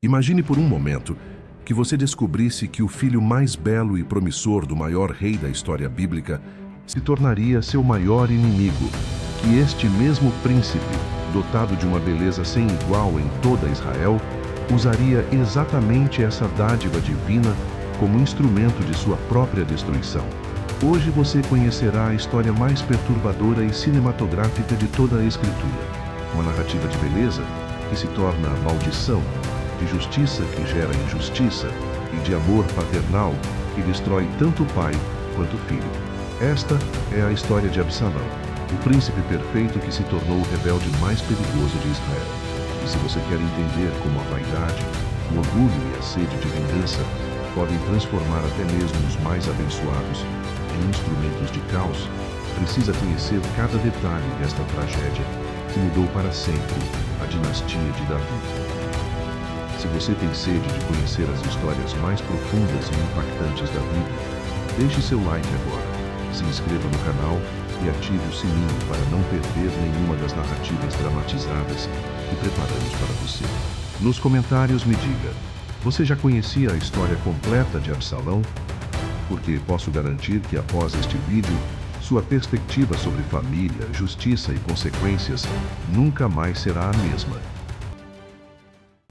Imagine por um momento que você descobrisse que o filho mais belo e promissor do maior rei da história bíblica se tornaria seu maior inimigo, que este mesmo príncipe, dotado de uma beleza sem igual em toda Israel, usaria exatamente essa dádiva divina como instrumento de sua própria destruição. Hoje você conhecerá a história mais perturbadora e cinematográfica de toda a Escritura. Uma narrativa de beleza que se torna maldição, de justiça que gera injustiça e de amor paternal que destrói tanto o pai quanto o filho. Esta é a história de Absalão, o príncipe perfeito que se tornou o rebelde mais perigoso de Israel. E se você quer entender como a vaidade, o orgulho e a sede de vingança podem transformar até mesmo os mais abençoados em instrumentos de caos, precisa conhecer cada detalhe desta tragédia que mudou para sempre a dinastia de Davi. Se você tem sede de conhecer as histórias mais profundas e impactantes da Bíblia, deixe seu like agora, se inscreva no canal e ative o sininho para não perder nenhuma das narrativas dramatizadas que preparamos para você. Nos comentários me diga, você já conhecia a história completa de Absalão? Porque posso garantir que após este vídeo, sua perspectiva sobre família, justiça e consequências nunca mais será a mesma.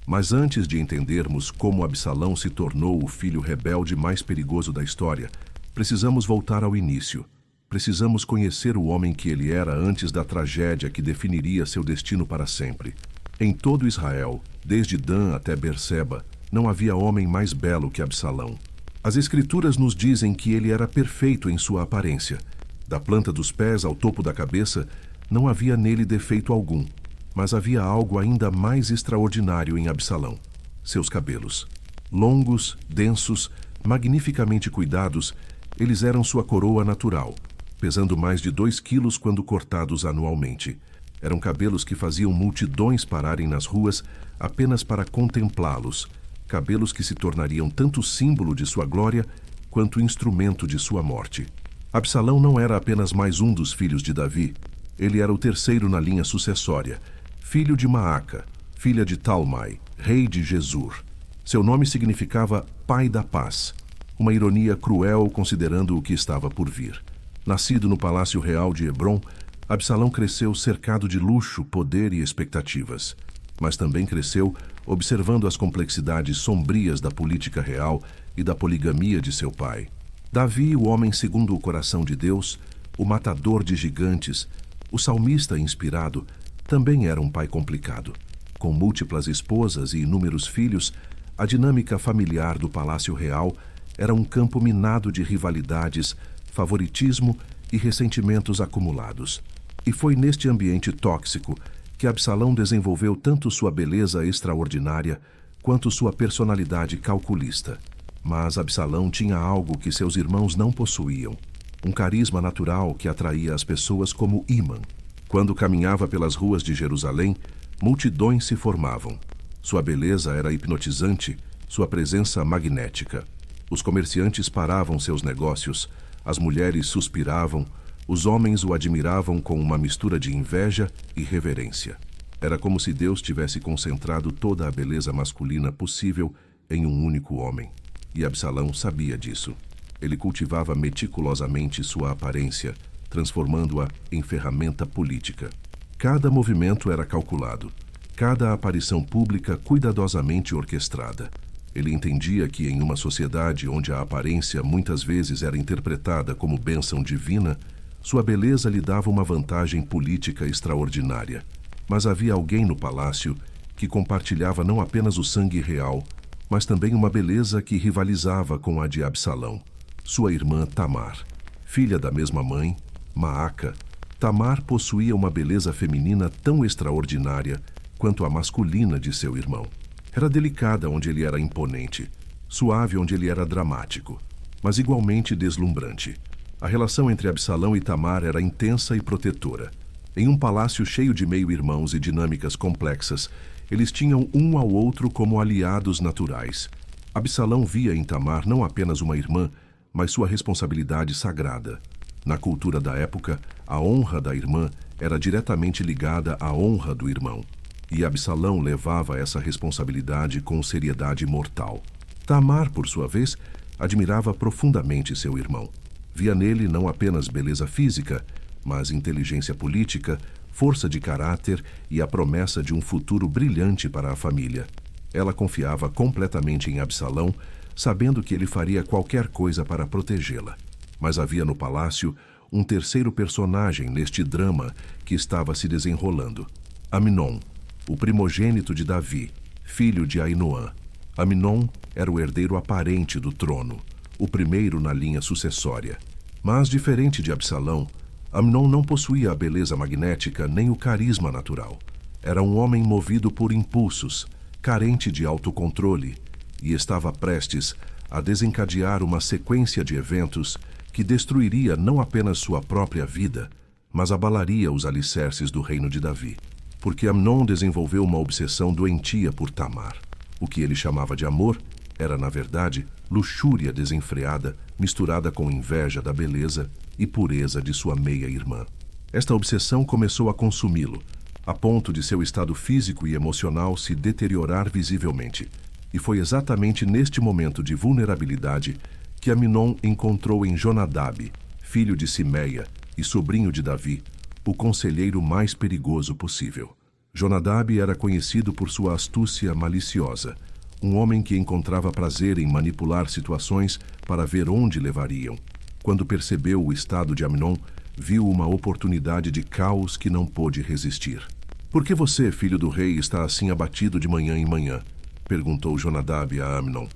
Mas antes de entendermos como Absalão se tornou o filho rebelde mais perigoso da história, precisamos voltar ao início. Precisamos conhecer o homem que ele era antes da tragédia que definiria seu destino para sempre. Em todo Israel, desde Dan até Berseba, não havia homem mais belo que Absalão. As Escrituras nos dizem que ele era perfeito em sua aparência. Da planta dos pés ao topo da cabeça, não havia nele defeito algum. Mas havia algo ainda mais extraordinário em Absalão: seus cabelos. Longos, densos, magnificamente cuidados, eles eram sua coroa natural, pesando mais de 2 quilos quando cortados anualmente. Eram cabelos que faziam multidões pararem nas ruas apenas para contemplá-los, cabelos que se tornariam tanto símbolo de sua glória quanto instrumento de sua morte. Absalão não era apenas mais um dos filhos de Davi, ele era o terceiro na linha sucessória, filho de Maaca, filha de Talmai, rei de Gesur. Seu nome significava Pai da Paz, uma ironia cruel considerando o que estava por vir. Nascido no Palácio Real de Hebrom, Absalão cresceu cercado de luxo, poder e expectativas. Mas também cresceu observando as complexidades sombrias da política real e da poligamia de seu pai. Davi, o homem segundo o coração de Deus, o matador de gigantes, o salmista inspirado, também era um pai complicado. Com múltiplas esposas e inúmeros filhos, a dinâmica familiar do Palácio Real era um campo minado de rivalidades, favoritismo e ressentimentos acumulados. E foi neste ambiente tóxico que Absalão desenvolveu tanto sua beleza extraordinária quanto sua personalidade calculista. Mas Absalão tinha algo que seus irmãos não possuíam: um carisma natural que atraía as pessoas como ímã. Quando caminhava pelas ruas de Jerusalém, multidões se formavam. Sua beleza era hipnotizante, sua presença magnética. Os comerciantes paravam seus negócios, as mulheres suspiravam, os homens o admiravam com uma mistura de inveja e reverência. Era como se Deus tivesse concentrado toda a beleza masculina possível em um único homem. E Absalão sabia disso. Ele cultivava meticulosamente sua aparência, transformando-a em ferramenta política. Cada movimento era calculado, cada aparição pública cuidadosamente orquestrada. Ele entendia que em uma sociedade onde a aparência muitas vezes era interpretada como bênção divina, sua beleza lhe dava uma vantagem política extraordinária. Mas havia alguém no palácio que compartilhava não apenas o sangue real, mas também uma beleza que rivalizava com a de Absalão: sua irmã Tamar. Filha da mesma mãe, Maaca, Tamar possuía uma beleza feminina tão extraordinária quanto a masculina de seu irmão. Era delicada onde ele era imponente, suave onde ele era dramático, mas igualmente deslumbrante. A relação entre Absalão e Tamar era intensa e protetora. Em um palácio cheio de meio-irmãos e dinâmicas complexas, eles tinham um ao outro como aliados naturais. Absalão via em Tamar não apenas uma irmã, mas sua responsabilidade sagrada. Na cultura da época, a honra da irmã era diretamente ligada à honra do irmão. e Absalão levava essa responsabilidade com seriedade mortal. Tamar, por sua vez, admirava profundamente seu irmão. Via nele não apenas beleza física, mas inteligência política, força de caráter e a promessa de um futuro brilhante para a família. Ela confiava completamente em Absalão, sabendo que ele faria qualquer coisa para protegê-la. Mas havia no palácio um terceiro personagem neste drama que estava se desenrolando. Amnon, o primogênito de Davi, filho de Ainoã. Amnon era o herdeiro aparente do trono, o primeiro na linha sucessória. Mas, diferente de Absalão, Amnon não possuía a beleza magnética nem o carisma natural. Era um homem movido por impulsos, carente de autocontrole, e estava prestes a desencadear uma sequência de eventos que destruiria não apenas sua própria vida, mas abalaria os alicerces do reino de Davi. Porque Amnon desenvolveu uma obsessão doentia por Tamar. O que ele chamava de amor era, na verdade, luxúria desenfreada, misturada com inveja da beleza e pureza de sua meia-irmã. Esta obsessão começou a consumi-lo, a ponto de seu estado físico e emocional se deteriorar visivelmente. E foi exatamente neste momento de vulnerabilidade que Amnon encontrou em Jonadab, filho de Simeia e sobrinho de Davi, o conselheiro mais perigoso possível. Jonadab era conhecido por sua astúcia maliciosa, um homem que encontrava prazer em manipular situações para ver onde levariam. Quando percebeu o estado de Amnon, viu uma oportunidade de caos que não pôde resistir. "Por que você, filho do rei, está assim abatido de manhã em manhã?" perguntou Jonadab a Amnon.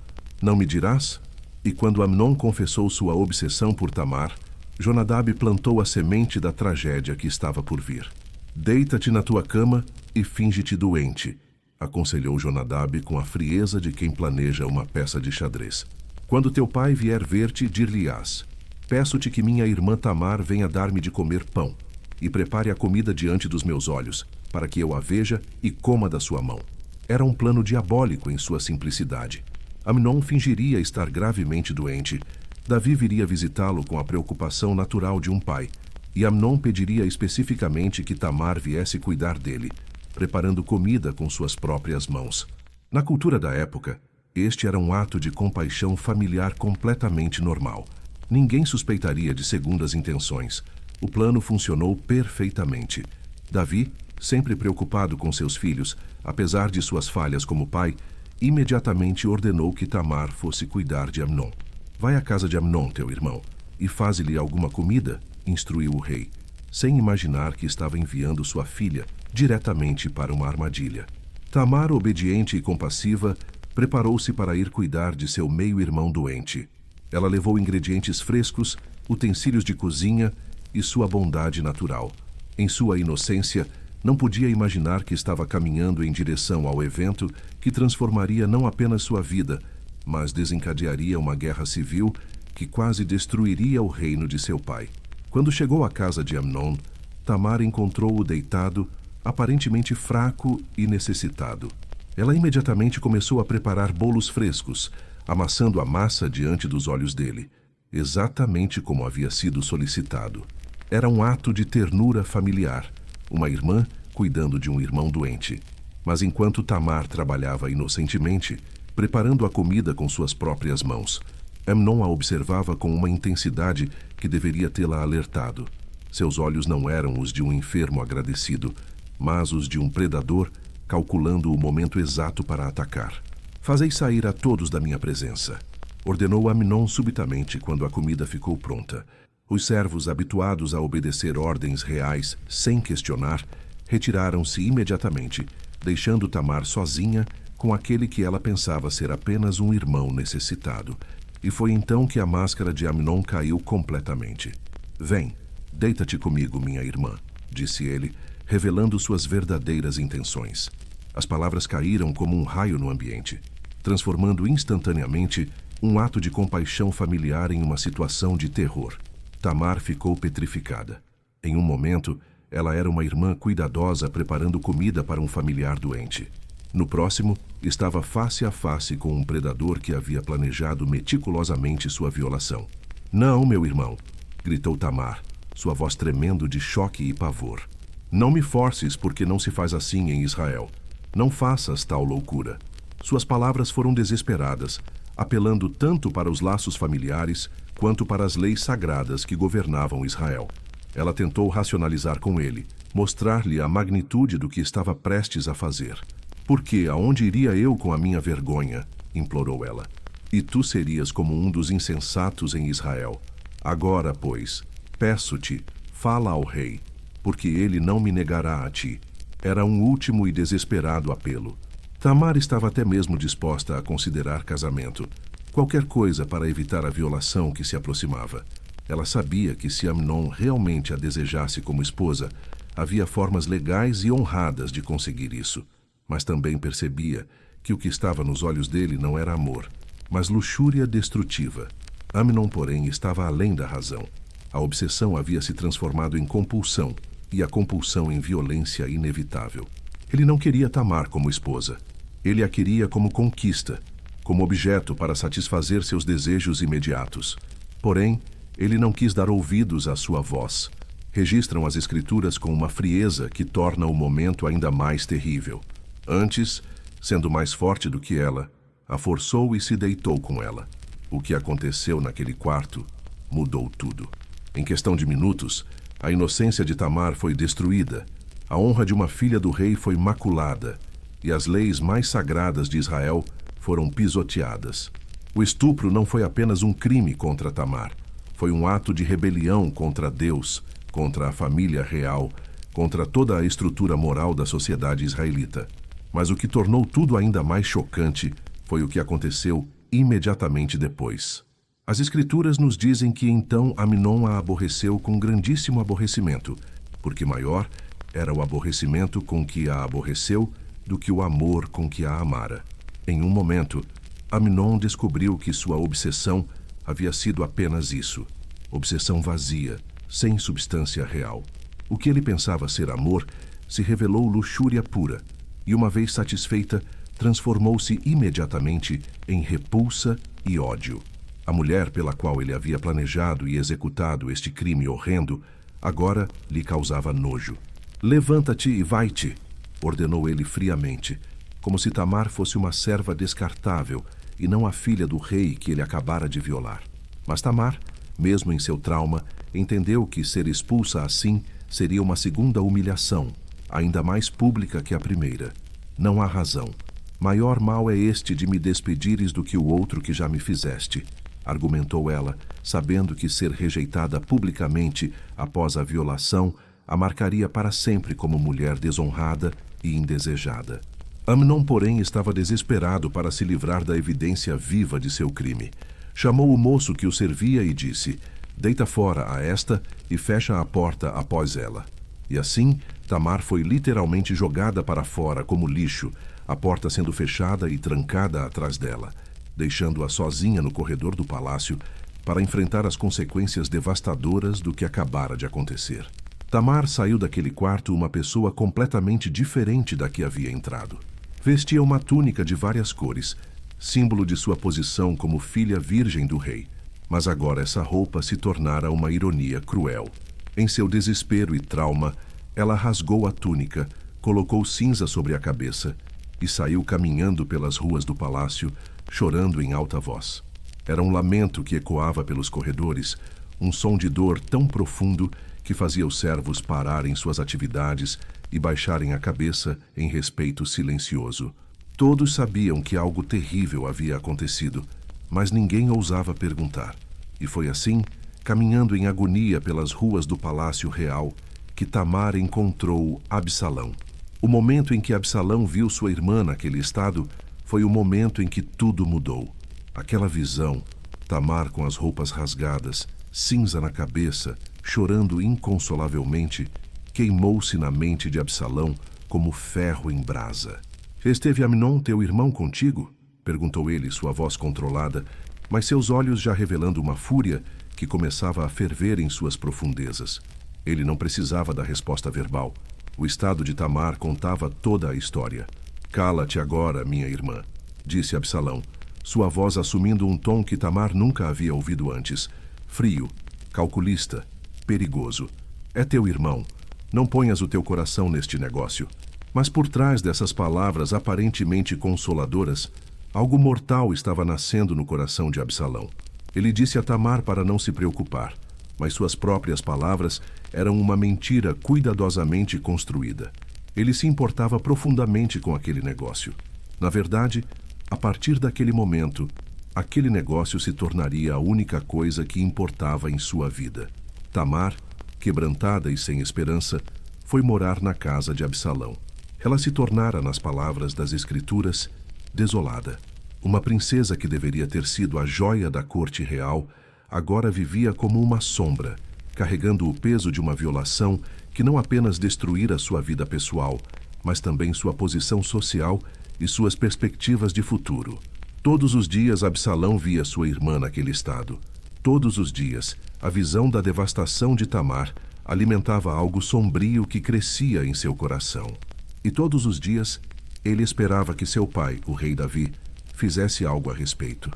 "Não me dirás?" E quando Amnon confessou sua obsessão por Tamar, Jonadab plantou a semente da tragédia que estava por vir. "Deita-te na tua cama e finge-te doente", aconselhou Jonadab com a frieza de quem planeja uma peça de xadrez. "Quando teu pai vier ver-te, dir-lhe-ás: Peço-te que minha irmã Tamar venha dar-me de comer pão, e prepare a comida diante dos meus olhos, para que eu a veja e coma da sua mão." Era um plano diabólico em sua simplicidade. Amnon fingiria estar gravemente doente. Davi viria visitá-lo com a preocupação natural de um pai, e Amnon pediria especificamente que Tamar viesse cuidar dele, preparando comida com suas próprias mãos. Na cultura da época, este era um ato de compaixão familiar completamente normal. Ninguém suspeitaria de segundas intenções. O plano funcionou perfeitamente. Davi, sempre preocupado com seus filhos, apesar de suas falhas como pai, imediatamente ordenou que Tamar fosse cuidar de Amnon. "Vai à casa de Amnon, teu irmão, e faze-lhe alguma comida", instruiu o rei, sem imaginar que estava enviando sua filha diretamente para uma armadilha. Tamar, obediente e compassiva, preparou-se para ir cuidar de seu meio-irmão doente. Ela levou ingredientes frescos, utensílios de cozinha e sua bondade natural. Em sua inocência, não podia imaginar que estava caminhando em direção ao evento que transformaria não apenas sua vida, mas desencadearia uma guerra civil que quase destruiria o reino de seu pai. Quando chegou à casa de Amnon, Tamar encontrou-o deitado, aparentemente fraco e necessitado. Ela imediatamente começou a preparar bolos frescos, amassando a massa diante dos olhos dele, exatamente como havia sido solicitado. Era um ato de ternura familiar, uma irmã cuidando de um irmão doente. Mas enquanto Tamar trabalhava inocentemente, preparando a comida com suas próprias mãos, Amnon a observava com uma intensidade que deveria tê-la alertado. Seus olhos não eram os de um enfermo agradecido, mas os de um predador calculando o momento exato para atacar. "Fazei sair a todos da minha presença", ordenou Amnon subitamente quando a comida ficou pronta. Os servos, habituados a obedecer ordens reais sem questionar, retiraram-se imediatamente, deixando Tamar sozinha com aquele que ela pensava ser apenas um irmão necessitado. E foi então que a máscara de Amnon caiu completamente. "Vem, deita-te comigo, minha irmã", disse ele, revelando suas verdadeiras intenções. As palavras caíram como um raio no ambiente, transformando instantaneamente um ato de compaixão familiar em uma situação de terror. Tamar ficou petrificada. Em um momento, ela era uma irmã cuidadosa preparando comida para um familiar doente. No próximo, estava face a face com um predador que havia planejado meticulosamente sua violação. "Não, meu irmão", gritou Tamar, sua voz tremendo de choque e pavor. "Não me forces, porque não se faz assim em Israel. Não faças tal loucura. Suas palavras foram desesperadas, apelando tanto para os laços familiares quanto para as leis sagradas que governavam Israel. Ela tentou racionalizar com ele, mostrar-lhe a magnitude do que estava prestes a fazer. Porque aonde iria eu com a minha vergonha? Implorou ela. E tu serias como um dos insensatos em Israel. Agora, pois, peço-te, fala ao rei, porque ele não me negará a ti. Era um último e desesperado apelo. Tamar estava até mesmo disposta a considerar casamento, qualquer coisa para evitar a violação que se aproximava. Ela sabia que se Amnon realmente a desejasse como esposa, havia formas legais e honradas de conseguir isso. Mas também percebia que o que estava nos olhos dele não era amor, mas luxúria destrutiva. Amnon, porém, estava além da razão. A obsessão havia se transformado em compulsão, e a compulsão em violência inevitável. Ele não queria Tamar como esposa. Ele a queria como conquista, como objeto para satisfazer seus desejos imediatos. Porém, ele não quis dar ouvidos à sua voz. Registram as Escrituras com uma frieza que torna o momento ainda mais terrível. Antes, sendo mais forte do que ela, a forçou e se deitou com ela. O que aconteceu naquele quarto mudou tudo. Em questão de minutos, a inocência de Tamar foi destruída, a honra de uma filha do rei foi maculada, e as leis mais sagradas de Israel foram pisoteadas. O estupro não foi apenas um crime contra Tamar, foi um ato de rebelião contra Deus, contra a família real, contra toda a estrutura moral da sociedade israelita. Mas o que tornou tudo ainda mais chocante foi o que aconteceu imediatamente depois. As Escrituras nos dizem que então Amnon a aborreceu com grandíssimo aborrecimento, porque maior era o aborrecimento com que a aborreceu do que o amor com que a amara. Em um momento, Amnon descobriu que sua obsessão havia sido apenas isso, obsessão vazia, sem substância real. O que ele pensava ser amor se revelou luxúria pura, e uma vez satisfeita, transformou-se imediatamente em repulsa e ódio. A mulher pela qual ele havia planejado e executado este crime horrendo, agora lhe causava nojo. «Levanta-te e vai-te», ordenou ele friamente, como se Tamar fosse uma serva descartável e não a filha do rei que ele acabara de violar. Mas Tamar, mesmo em seu trauma, entendeu que ser expulsa assim seria uma segunda humilhação, ainda mais pública que a primeira. Não há razão. Maior mal é este de me despedires do que o outro que já me fizeste, argumentou ela, sabendo que ser rejeitada publicamente após a violação a marcaria para sempre como mulher desonrada e indesejada. Amnon, porém, estava desesperado para se livrar da evidência viva de seu crime. Chamou o moço que o servia e disse: «Deita fora a esta e fecha a porta após ela». E assim, Tamar foi literalmente jogada para fora como lixo, a porta sendo fechada e trancada atrás dela, deixando-a sozinha no corredor do palácio para enfrentar as consequências devastadoras do que acabara de acontecer. Tamar saiu daquele quarto uma pessoa completamente diferente da que havia entrado. Vestia uma túnica de várias cores, símbolo de sua posição como filha virgem do rei. Mas agora essa roupa se tornara uma ironia cruel. Em seu desespero e trauma, ela rasgou a túnica, colocou cinza sobre a cabeça e saiu caminhando pelas ruas do palácio, chorando em alta voz. Era um lamento que ecoava pelos corredores, um som de dor tão profundo que fazia os servos pararem suas atividades e baixarem a cabeça em respeito silencioso. Todos sabiam que algo terrível havia acontecido, mas ninguém ousava perguntar. E foi assim, caminhando em agonia pelas ruas do Palácio Real, que Tamar encontrou Absalão. O momento em que Absalão viu sua irmã naquele estado foi o momento em que tudo mudou. Aquela visão, Tamar com as roupas rasgadas, cinza na cabeça, chorando inconsolavelmente, queimou-se na mente de Absalão como ferro em brasa. «Esteve Amnon, teu irmão, contigo?» perguntou ele, sua voz controlada, mas seus olhos já revelando uma fúria que começava a ferver em suas profundezas. Ele não precisava da resposta verbal. O estado de Tamar contava toda a história. «Cala-te agora, minha irmã», disse Absalão, sua voz assumindo um tom que Tamar nunca havia ouvido antes. Frio, calculista, perigoso. «É teu irmão. Não ponhas o teu coração neste negócio. Mas por trás dessas palavras aparentemente consoladoras, algo mortal estava nascendo no coração de Absalão. Ele disse a Tamar para não se preocupar, mas suas próprias palavras eram uma mentira cuidadosamente construída. Ele se importava profundamente com aquele negócio. Na verdade, a partir daquele momento, aquele negócio se tornaria a única coisa que importava em sua vida. Tamar, quebrantada e sem esperança, foi morar na casa de Absalão. Ela se tornara, nas palavras das Escrituras, desolada. Uma princesa que deveria ter sido a joia da corte real, agora vivia como uma sombra, carregando o peso de uma violação que não apenas destruíra sua vida pessoal, mas também sua posição social e suas perspectivas de futuro. Todos os dias Absalão via sua irmã naquele estado. Todos os dias, a visão da devastação de Tamar alimentava algo sombrio que crescia em seu coração. E todos os dias, ele esperava que seu pai, o rei Davi, fizesse algo a respeito.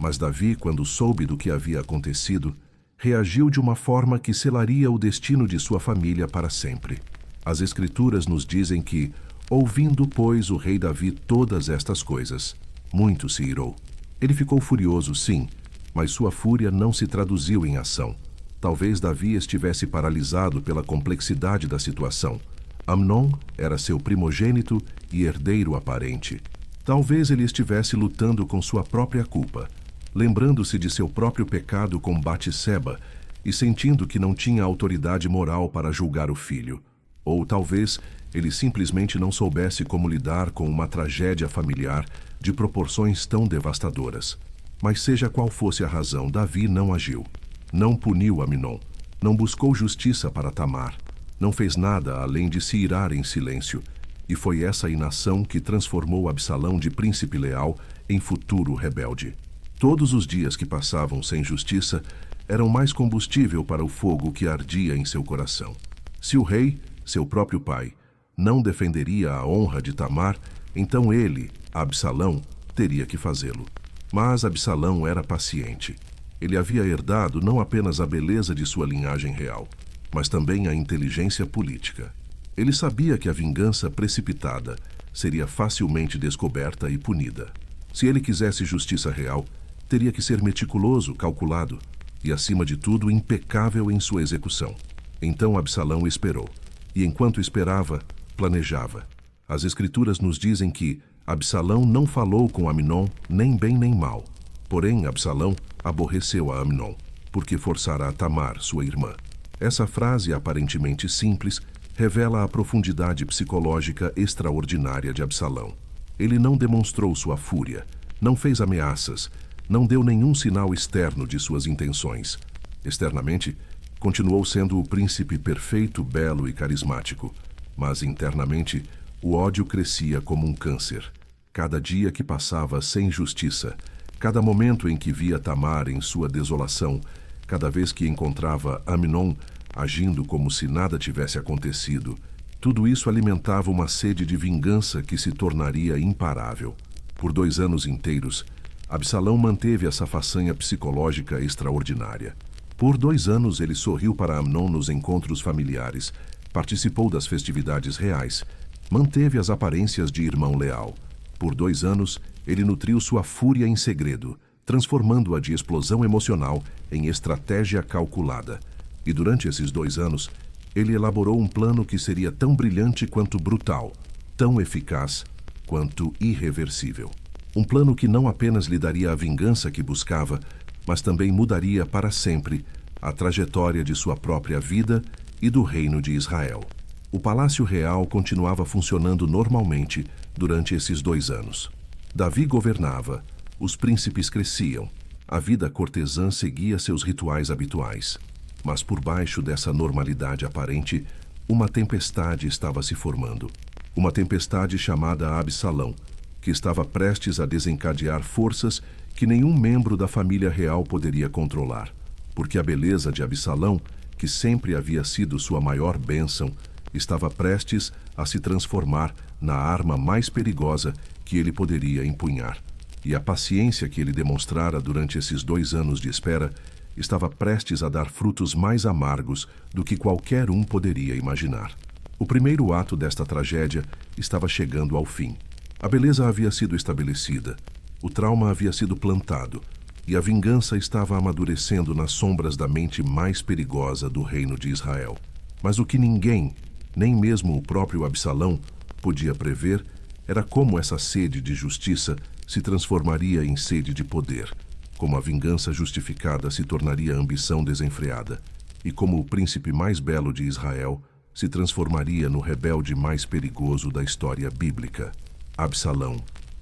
Mas Davi, quando soube do que havia acontecido, reagiu de uma forma que selaria o destino de sua família para sempre. As Escrituras nos dizem que, ouvindo, pois, o rei Davi todas estas coisas, muito se irou. Ele ficou furioso, sim, mas sua fúria não se traduziu em ação. Talvez Davi estivesse paralisado pela complexidade da situação. Amnon era seu primogênito e herdeiro aparente. Talvez ele estivesse lutando com sua própria culpa, lembrando-se de seu próprio pecado com Batseba e sentindo que não tinha autoridade moral para julgar o filho. Ou talvez ele simplesmente não soubesse como lidar com uma tragédia familiar de proporções tão devastadoras. Mas seja qual fosse a razão, Davi não agiu. Não puniu Amnon, não buscou justiça para Tamar, não fez nada além de se irar em silêncio, e foi essa inação que transformou Absalão de príncipe leal em futuro rebelde. Todos os dias que passavam sem justiça eram mais combustível para o fogo que ardia em seu coração. Se o rei, seu próprio pai, não defenderia a honra de Tamar, então ele, Absalão, teria que fazê-lo. Mas Absalão era paciente. Ele havia herdado não apenas a beleza de sua linhagem real, mas também a inteligência política. Ele sabia que a vingança precipitada seria facilmente descoberta e punida. Se ele quisesse justiça real, teria que ser meticuloso, calculado e, acima de tudo, impecável em sua execução. Então Absalão esperou, e enquanto esperava, planejava. As Escrituras nos dizem que Absalão não falou com Amnon nem bem nem mal. Porém, Absalão aborreceu a Amnon, porque forçara a Tamar, sua irmã. Essa frase, aparentemente simples, revela a profundidade psicológica extraordinária de Absalão. Ele não demonstrou sua fúria, não fez ameaças, não deu nenhum sinal externo de suas intenções. Externamente, continuou sendo o príncipe perfeito, belo e carismático, mas internamente, o ódio crescia como um câncer. Cada dia que passava sem justiça, cada momento em que via Tamar em sua desolação, cada vez que encontrava Amnon agindo como se nada tivesse acontecido, tudo isso alimentava uma sede de vingança que se tornaria imparável. Por 2 anos inteiros, Absalão manteve essa façanha psicológica extraordinária. Por 2 anos ele sorriu para Amnon nos encontros familiares, participou das festividades reais, manteve as aparências de irmão leal. Por 2 anos, ele nutriu sua fúria em segredo, transformando-a de explosão emocional em estratégia calculada. E durante esses 2 anos, ele elaborou um plano que seria tão brilhante quanto brutal, tão eficaz quanto irreversível. Um plano que não apenas lhe daria a vingança que buscava, mas também mudaria para sempre a trajetória de sua própria vida e do reino de Israel. O Palácio Real continuava funcionando normalmente durante esses 2 anos. Davi governava, os príncipes cresciam, a vida cortesã seguia seus rituais habituais. Mas por baixo dessa normalidade aparente, uma tempestade estava se formando. Uma tempestade chamada Absalão, que estava prestes a desencadear forças que nenhum membro da família real poderia controlar, porque a beleza de Absalão, que sempre havia sido sua maior bênção, estava prestes a se transformar na arma mais perigosa que ele poderia empunhar. E a paciência que ele demonstrara durante esses 2 anos de espera estava prestes a dar frutos mais amargos do que qualquer um poderia imaginar. O primeiro ato desta tragédia estava chegando ao fim. A beleza havia sido estabelecida, o trauma havia sido plantado, e a vingança estava amadurecendo nas sombras da mente mais perigosa do reino de Israel. Mas o que ninguém, nem mesmo o próprio Absalão, podia prever era como essa sede de justiça se transformaria em sede de poder, como a vingança justificada se tornaria ambição desenfreada, e como o príncipe mais belo de Israel se transformaria no rebelde mais perigoso da história bíblica. Absalão,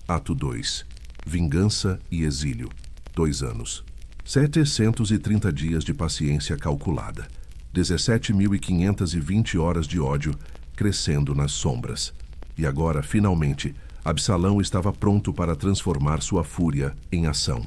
Ato 2. Vingança e exílio. 2 anos. 730 dias de paciência calculada. 17.520 horas de ódio crescendo nas sombras. E agora, finalmente, Absalão estava pronto para transformar sua fúria em ação.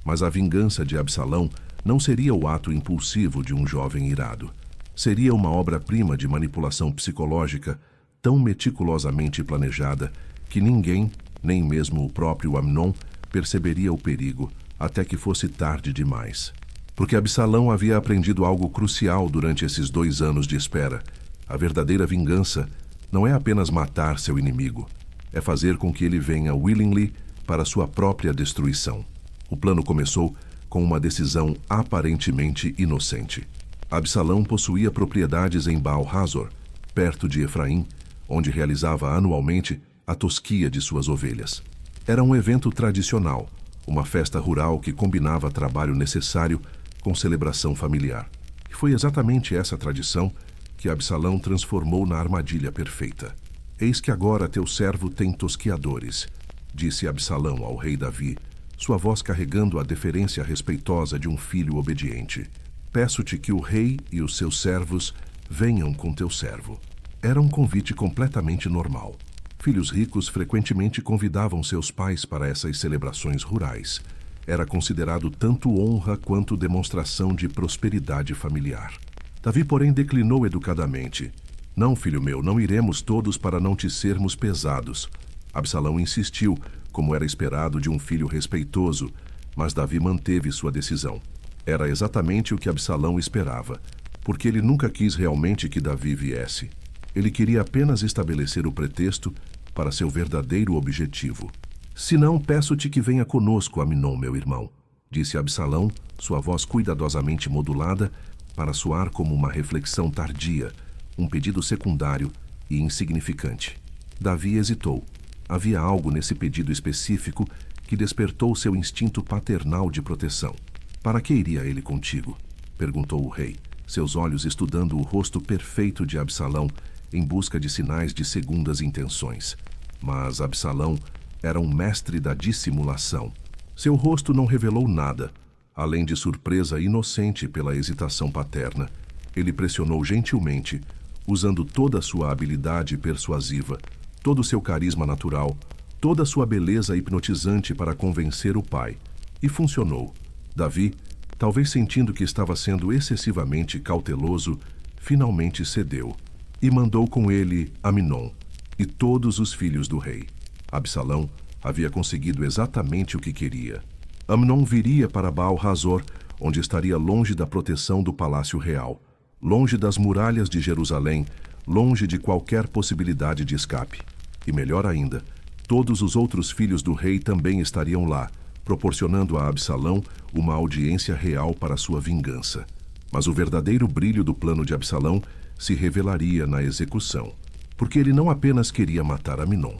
Mas a vingança de Absalão não seria o ato impulsivo de um jovem irado. Seria uma obra-prima de manipulação psicológica tão meticulosamente planejada que ninguém, nem mesmo o próprio Amnon, perceberia o perigo até que fosse tarde demais. Porque Absalão havia aprendido algo crucial durante esses 2 anos de espera. A verdadeira vingança não é apenas matar seu inimigo, é fazer com que ele venha willingly para sua própria destruição. O plano começou com uma decisão aparentemente inocente. Absalão possuía propriedades em Baal-Hazor, perto de Efraim, onde realizava anualmente a tosquia de suas ovelhas. Era um evento tradicional, uma festa rural que combinava trabalho necessário com celebração familiar. E foi exatamente essa tradição que Absalão transformou na armadilha perfeita. Eis que agora teu servo tem tosquiadores, disse Absalão ao rei Davi, sua voz carregando a deferência respeitosa de um filho obediente. Peço-te que o rei e os seus servos venham com teu servo. Era um convite completamente normal. Filhos ricos frequentemente convidavam seus pais para essas celebrações rurais. Era considerado tanto honra quanto demonstração de prosperidade familiar. Davi, porém, declinou educadamente. Não, filho meu, não iremos todos para não te sermos pesados. Absalão insistiu, como era esperado de um filho respeitoso, mas Davi manteve sua decisão. Era exatamente o que Absalão esperava, porque ele nunca quis realmente que Davi viesse. Ele queria apenas estabelecer o pretexto para seu verdadeiro objetivo. Se não, peço-te que venha conosco, Amnon, meu irmão, disse Absalão, sua voz cuidadosamente modulada para soar como uma reflexão tardia, um pedido secundário e insignificante. Davi hesitou. Havia algo nesse pedido específico que despertou seu instinto paternal de proteção. Para que iria ele contigo? Perguntou o rei, seus olhos estudando o rosto perfeito de Absalão em busca de sinais de segundas intenções. Mas Absalão era um mestre da dissimulação. Seu rosto não revelou nada, além de surpresa inocente pela hesitação paterna. Ele pressionou gentilmente, usando toda a sua habilidade persuasiva, todo o seu carisma natural, toda a sua beleza hipnotizante para convencer o pai. E funcionou. Davi, talvez sentindo que estava sendo excessivamente cauteloso, finalmente cedeu e mandou com ele Amnon e todos os filhos do rei. Absalão havia conseguido exatamente o que queria. Amnon viria para Baal-Hazor, onde estaria longe da proteção do palácio real, longe das muralhas de Jerusalém, longe de qualquer possibilidade de escape. E melhor ainda, todos os outros filhos do rei também estariam lá, proporcionando a Absalão uma audiência real para sua vingança. Mas o verdadeiro brilho do plano de Absalão se revelaria na execução, porque ele não apenas queria matar Amnon,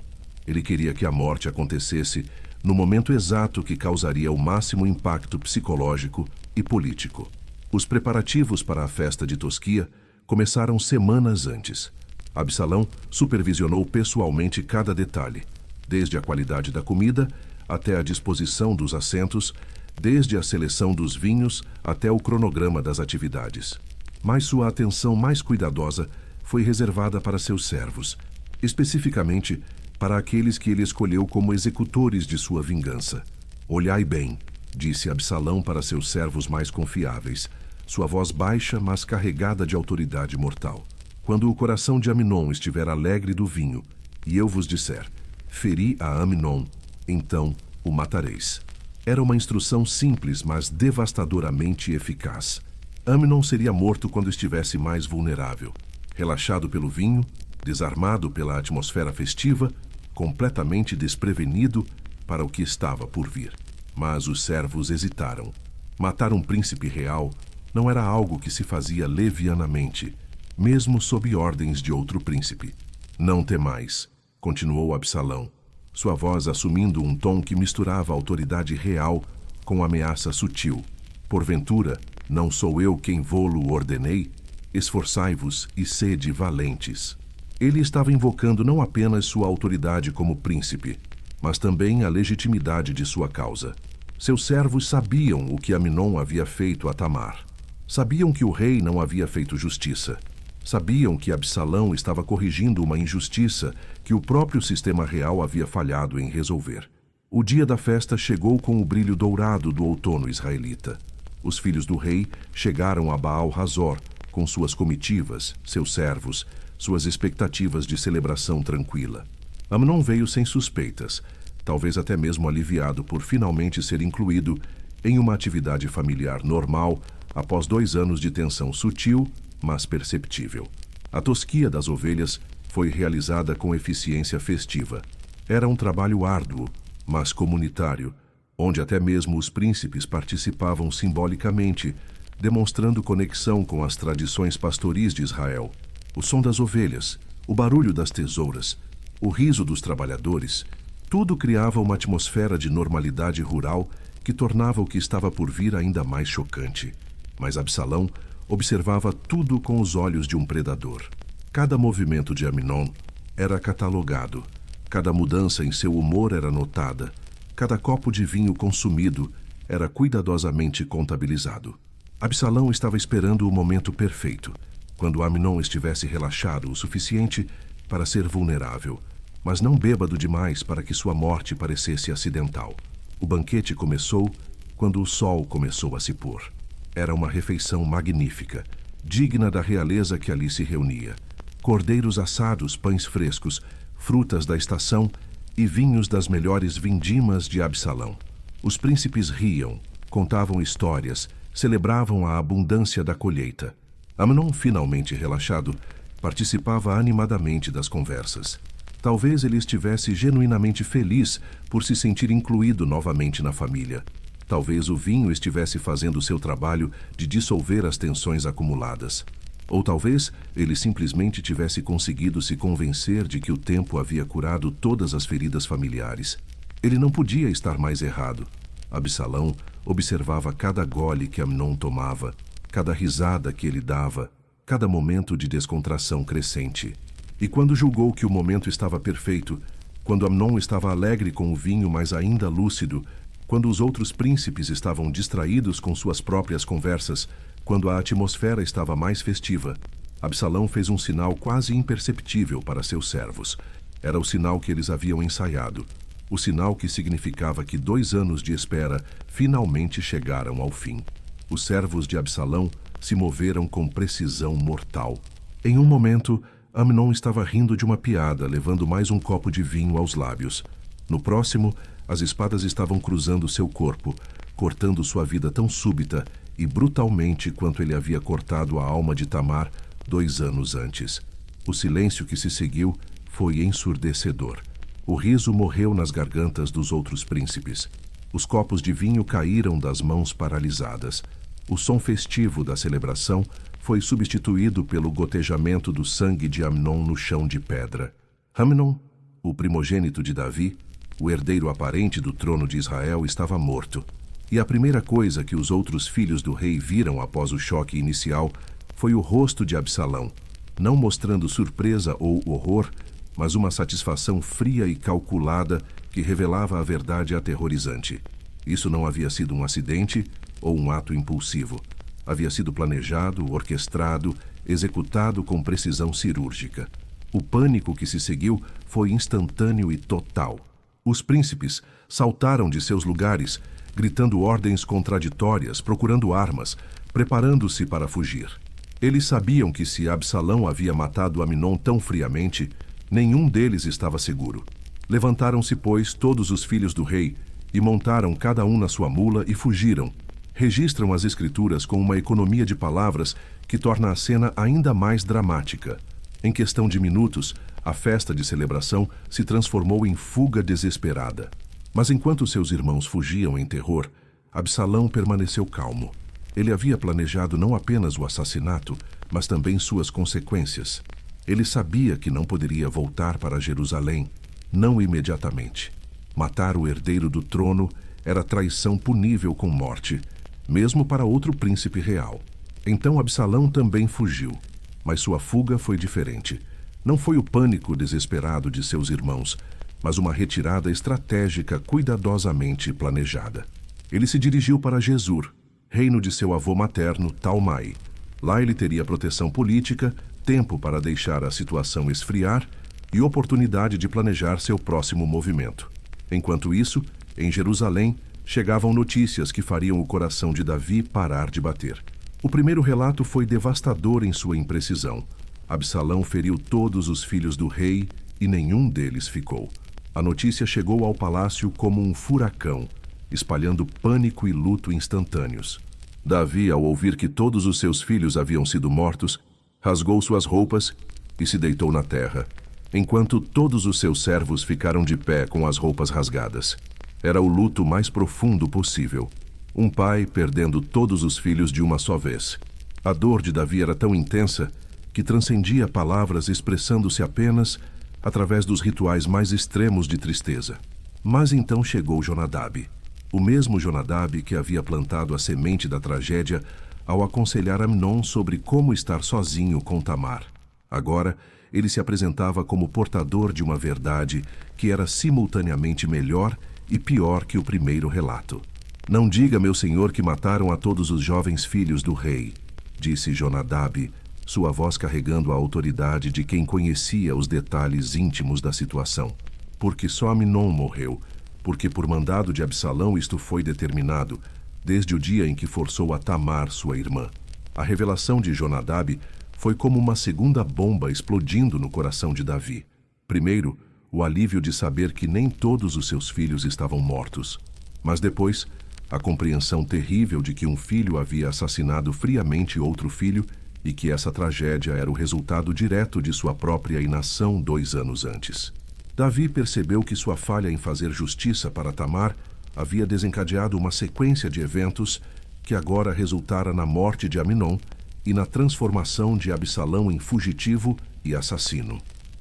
ele queria que a morte acontecesse no momento exato que causaria o máximo impacto psicológico e político. Os preparativos para a festa de Tosquia começaram semanas antes. Absalão supervisionou pessoalmente cada detalhe, desde a qualidade da comida até a disposição dos assentos, desde a seleção dos vinhos até o cronograma das atividades. Mas sua atenção mais cuidadosa foi reservada para seus servos, especificamente para aqueles que ele escolheu como executores de sua vingança. Olhai bem, disse Absalão para seus servos mais confiáveis, sua voz baixa, mas carregada de autoridade mortal. Quando o coração de Amnon estiver alegre do vinho, e eu vos disser, feri a Amnon, então o matareis. Era uma instrução simples, mas devastadoramente eficaz. Amnon seria morto quando estivesse mais vulnerável, relaxado pelo vinho, desarmado pela atmosfera festiva, completamente desprevenido para o que estava por vir. Mas os servos hesitaram. Matar um príncipe real não era algo que se fazia levianamente, mesmo sob ordens de outro príncipe. Não temais, continuou Absalão, sua voz assumindo um tom que misturava a autoridade real com ameaça sutil. Porventura, não sou eu quem vô-lo ordenei? Esforçai-vos e sede valentes. Ele estava invocando não apenas sua autoridade como príncipe, mas também a legitimidade de sua causa. Seus servos sabiam o que Amnon havia feito a Tamar. Sabiam que o rei não havia feito justiça. Sabiam que Absalão estava corrigindo uma injustiça que o próprio sistema real havia falhado em resolver. O dia da festa chegou com o brilho dourado do outono israelita. Os filhos do rei chegaram a Baal-Hazor com suas comitivas, seus servos, suas expectativas de celebração tranquila. Amnon veio sem suspeitas, talvez até mesmo aliviado por finalmente ser incluído em uma atividade familiar normal após 2 anos de tensão sutil, mas perceptível. A tosquia das ovelhas foi realizada com eficiência festiva. Era um trabalho árduo, mas comunitário, onde até mesmo os príncipes participavam simbolicamente, demonstrando conexão com as tradições pastoris de Israel. O som das ovelhas, o barulho das tesouras, o riso dos trabalhadores, tudo criava uma atmosfera de normalidade rural que tornava o que estava por vir ainda mais chocante. Mas Absalão observava tudo com os olhos de um predador. Cada movimento de Amnon era catalogado, cada mudança em seu humor era notada, cada copo de vinho consumido era cuidadosamente contabilizado. Absalão estava esperando o momento perfeito, quando Amnon estivesse relaxado o suficiente para ser vulnerável, mas não bêbado demais para que sua morte parecesse acidental. O banquete começou quando o sol começou a se pôr. Era uma refeição magnífica, digna da realeza que ali se reunia. Cordeiros assados, pães frescos, frutas da estação e vinhos das melhores vindimas de Absalão. Os príncipes riam, contavam histórias, celebravam a abundância da colheita. Amnon, finalmente relaxado, participava animadamente das conversas. Talvez ele estivesse genuinamente feliz por se sentir incluído novamente na família. Talvez o vinho estivesse fazendo seu trabalho de dissolver as tensões acumuladas. Ou talvez ele simplesmente tivesse conseguido se convencer de que o tempo havia curado todas as feridas familiares. Ele não podia estar mais errado. Absalão observava cada gole que Amnon tomava, cada risada que ele dava, cada momento de descontração crescente. E quando julgou que o momento estava perfeito, quando Amnon estava alegre com o vinho, mas ainda lúcido, quando os outros príncipes estavam distraídos com suas próprias conversas, quando a atmosfera estava mais festiva, Absalão fez um sinal quase imperceptível para seus servos. Era o sinal que eles haviam ensaiado, o sinal que significava que 2 anos de espera finalmente chegaram ao fim. Os servos de Absalão se moveram com precisão mortal. Em um momento, Amnon estava rindo de uma piada, levando mais um copo de vinho aos lábios. No próximo, as espadas estavam cruzando seu corpo, cortando sua vida tão súbita e brutalmente quanto ele havia cortado a alma de Tamar 2 anos antes. O silêncio que se seguiu foi ensurdecedor. O riso morreu nas gargantas dos outros príncipes. Os copos de vinho caíram das mãos paralisadas. O som festivo da celebração foi substituído pelo gotejamento do sangue de Amnon no chão de pedra. Amnon, o primogênito de Davi, o herdeiro aparente do trono de Israel, estava morto. E a primeira coisa que os outros filhos do rei viram após o choque inicial foi o rosto de Absalão, não mostrando surpresa ou horror, mas uma satisfação fria e calculada que revelava a verdade aterrorizante. Isso não havia sido um acidente ou um ato impulsivo. Havia sido planejado, orquestrado, executado com precisão cirúrgica. O pânico que se seguiu foi instantâneo e total. Os príncipes saltaram de seus lugares, gritando ordens contraditórias, procurando armas, preparando-se para fugir. Eles sabiam que se Absalão havia matado Amnon tão friamente, nenhum deles estava seguro. Levantaram-se, pois, todos os filhos do rei e montaram cada um na sua mula e fugiram. Registram as escrituras com uma economia de palavras que torna a cena ainda mais dramática. Em questão de minutos, a festa de celebração se transformou em fuga desesperada. Mas enquanto seus irmãos fugiam em terror, Absalão permaneceu calmo. Ele havia planejado não apenas o assassinato, mas também suas consequências. Ele sabia que não poderia voltar para Jerusalém, não imediatamente. Matar o herdeiro do trono era traição punível com morte, mesmo para outro príncipe real. Então Absalão também fugiu, mas sua fuga foi diferente. Não foi o pânico desesperado de seus irmãos, mas uma retirada estratégica cuidadosamente planejada. Ele se dirigiu para Gesur, reino de seu avô materno, Talmai. Lá ele teria proteção política, tempo para deixar a situação esfriar e oportunidade de planejar seu próximo movimento. Enquanto isso, em Jerusalém, chegavam notícias que fariam o coração de Davi parar de bater. O primeiro relato foi devastador em sua imprecisão. Absalão feriu todos os filhos do rei e nenhum deles ficou. A notícia chegou ao palácio como um furacão, espalhando pânico e luto instantâneos. Davi, ao ouvir que todos os seus filhos haviam sido mortos, rasgou suas roupas e se deitou na terra, enquanto todos os seus servos ficaram de pé com as roupas rasgadas. Era o luto mais profundo possível. Um pai perdendo todos os filhos de uma só vez. A dor de Davi era tão intensa que transcendia palavras, expressando-se apenas através dos rituais mais extremos de tristeza. Mas então chegou Jonadab, o mesmo Jonadab que havia plantado a semente da tragédia ao aconselhar Amnon sobre como estar sozinho com Tamar. Agora, ele se apresentava como portador de uma verdade que era simultaneamente melhor e pior que o primeiro relato. Não diga, meu senhor, que mataram a todos os jovens filhos do rei, disse Jonadab, sua voz carregando a autoridade de quem conhecia os detalhes íntimos da situação. Porque só Amnon morreu, porque por mandado de Absalão isto foi determinado, desde o dia em que forçou a Tamar, sua irmã. A revelação de Jonadab foi como uma segunda bomba explodindo no coração de Davi. Primeiro, o alívio de saber que nem todos os seus filhos estavam mortos. Mas depois, a compreensão terrível de que um filho havia assassinado friamente outro filho e que essa tragédia era o resultado direto de sua própria inação 2 anos antes. Davi percebeu que sua falha em fazer justiça para Tamar havia desencadeado uma sequência de eventos que agora resultara na morte de Amnon e na transformação de Absalão em fugitivo e assassino.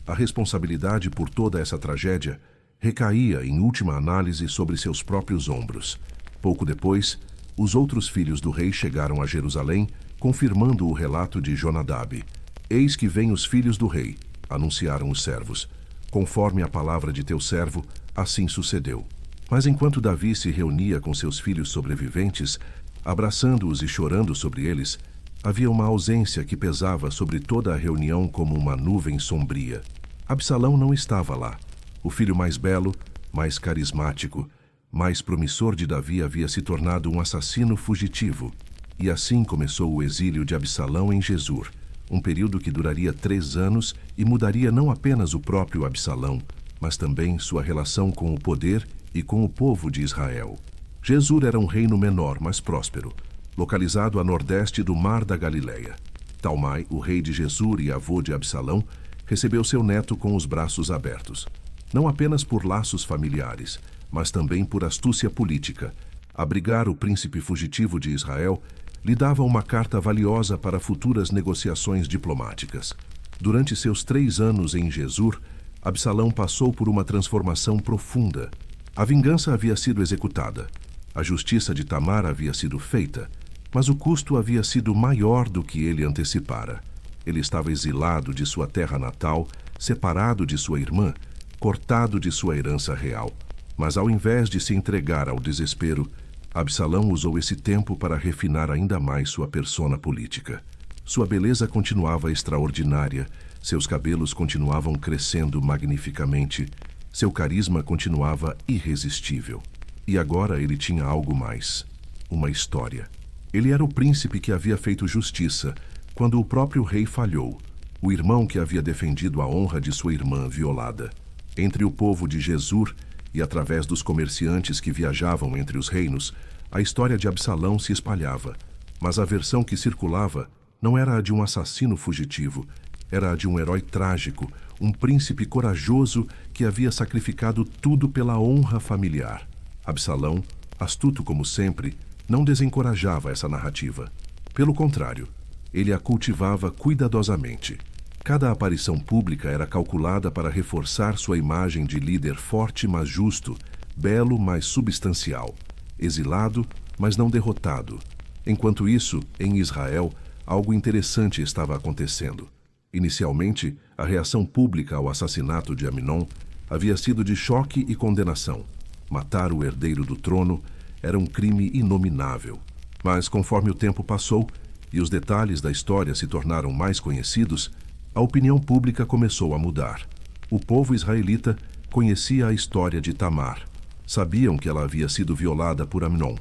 A responsabilidade por toda essa tragédia recaía, em última análise, sobre seus próprios ombros. Pouco depois, os outros filhos do rei chegaram a Jerusalém, confirmando o relato de Jonadab. Eis que vêm os filhos do rei, anunciaram os servos. Conforme a palavra de teu servo, assim sucedeu. Mas enquanto Davi se reunia com seus filhos sobreviventes, abraçando-os e chorando sobre eles, havia uma ausência que pesava sobre toda a reunião como uma nuvem sombria. Absalão não estava lá. O filho mais belo, mais carismático, mais promissor de Davi havia se tornado um assassino fugitivo. E assim começou o exílio de Absalão em Gesur, um período que duraria 3 anos e mudaria não apenas o próprio Absalão, mas também sua relação com o poder e com o povo de Israel. Gesur era um reino menor, mas próspero, localizado a nordeste do Mar da Galileia. Talmai, o rei de Gesur e avô de Absalão, recebeu seu neto com os braços abertos. Não apenas por laços familiares, mas também por astúcia política. Abrigar o príncipe fugitivo de Israel lhe dava uma carta valiosa para futuras negociações diplomáticas. Durante seus 3 anos em Gesur, Absalão passou por uma transformação profunda. A vingança havia sido executada. A justiça de Tamar havia sido feita, mas o custo havia sido maior do que ele antecipara. Ele estava exilado de sua terra natal, separado de sua irmã, cortado de sua herança real. Mas ao invés de se entregar ao desespero, Absalão usou esse tempo para refinar ainda mais sua persona política. Sua beleza continuava extraordinária, seus cabelos continuavam crescendo magnificamente, seu carisma continuava irresistível. E agora ele tinha algo mais, uma história. Ele era o príncipe que havia feito justiça quando o próprio rei falhou, o irmão que havia defendido a honra de sua irmã violada. Entre o povo de Gesur e através dos comerciantes que viajavam entre os reinos, a história de Absalão se espalhava, mas a versão que circulava não era a de um assassino fugitivo, era a de um herói trágico, um príncipe corajoso que havia sacrificado tudo pela honra familiar. Absalão, astuto como sempre, não desencorajava essa narrativa. Pelo contrário, ele a cultivava cuidadosamente. Cada aparição pública era calculada para reforçar sua imagem de líder forte, mas justo, belo, mas substancial, exilado, mas não derrotado. Enquanto isso, em Israel, algo interessante estava acontecendo. Inicialmente, a reação pública ao assassinato de Amnon havia sido de choque e condenação. Matar o herdeiro do trono era um crime inominável. Mas conforme o tempo passou e os detalhes da história se tornaram mais conhecidos, a opinião pública começou a mudar. O povo israelita conhecia a história de Tamar. Sabiam que ela havia sido violada por Amnon.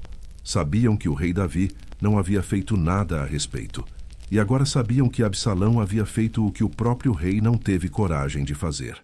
Sabiam que o rei Davi não havia feito nada a respeito. E agora sabiam que Absalão havia feito o que o próprio rei não teve coragem de fazer.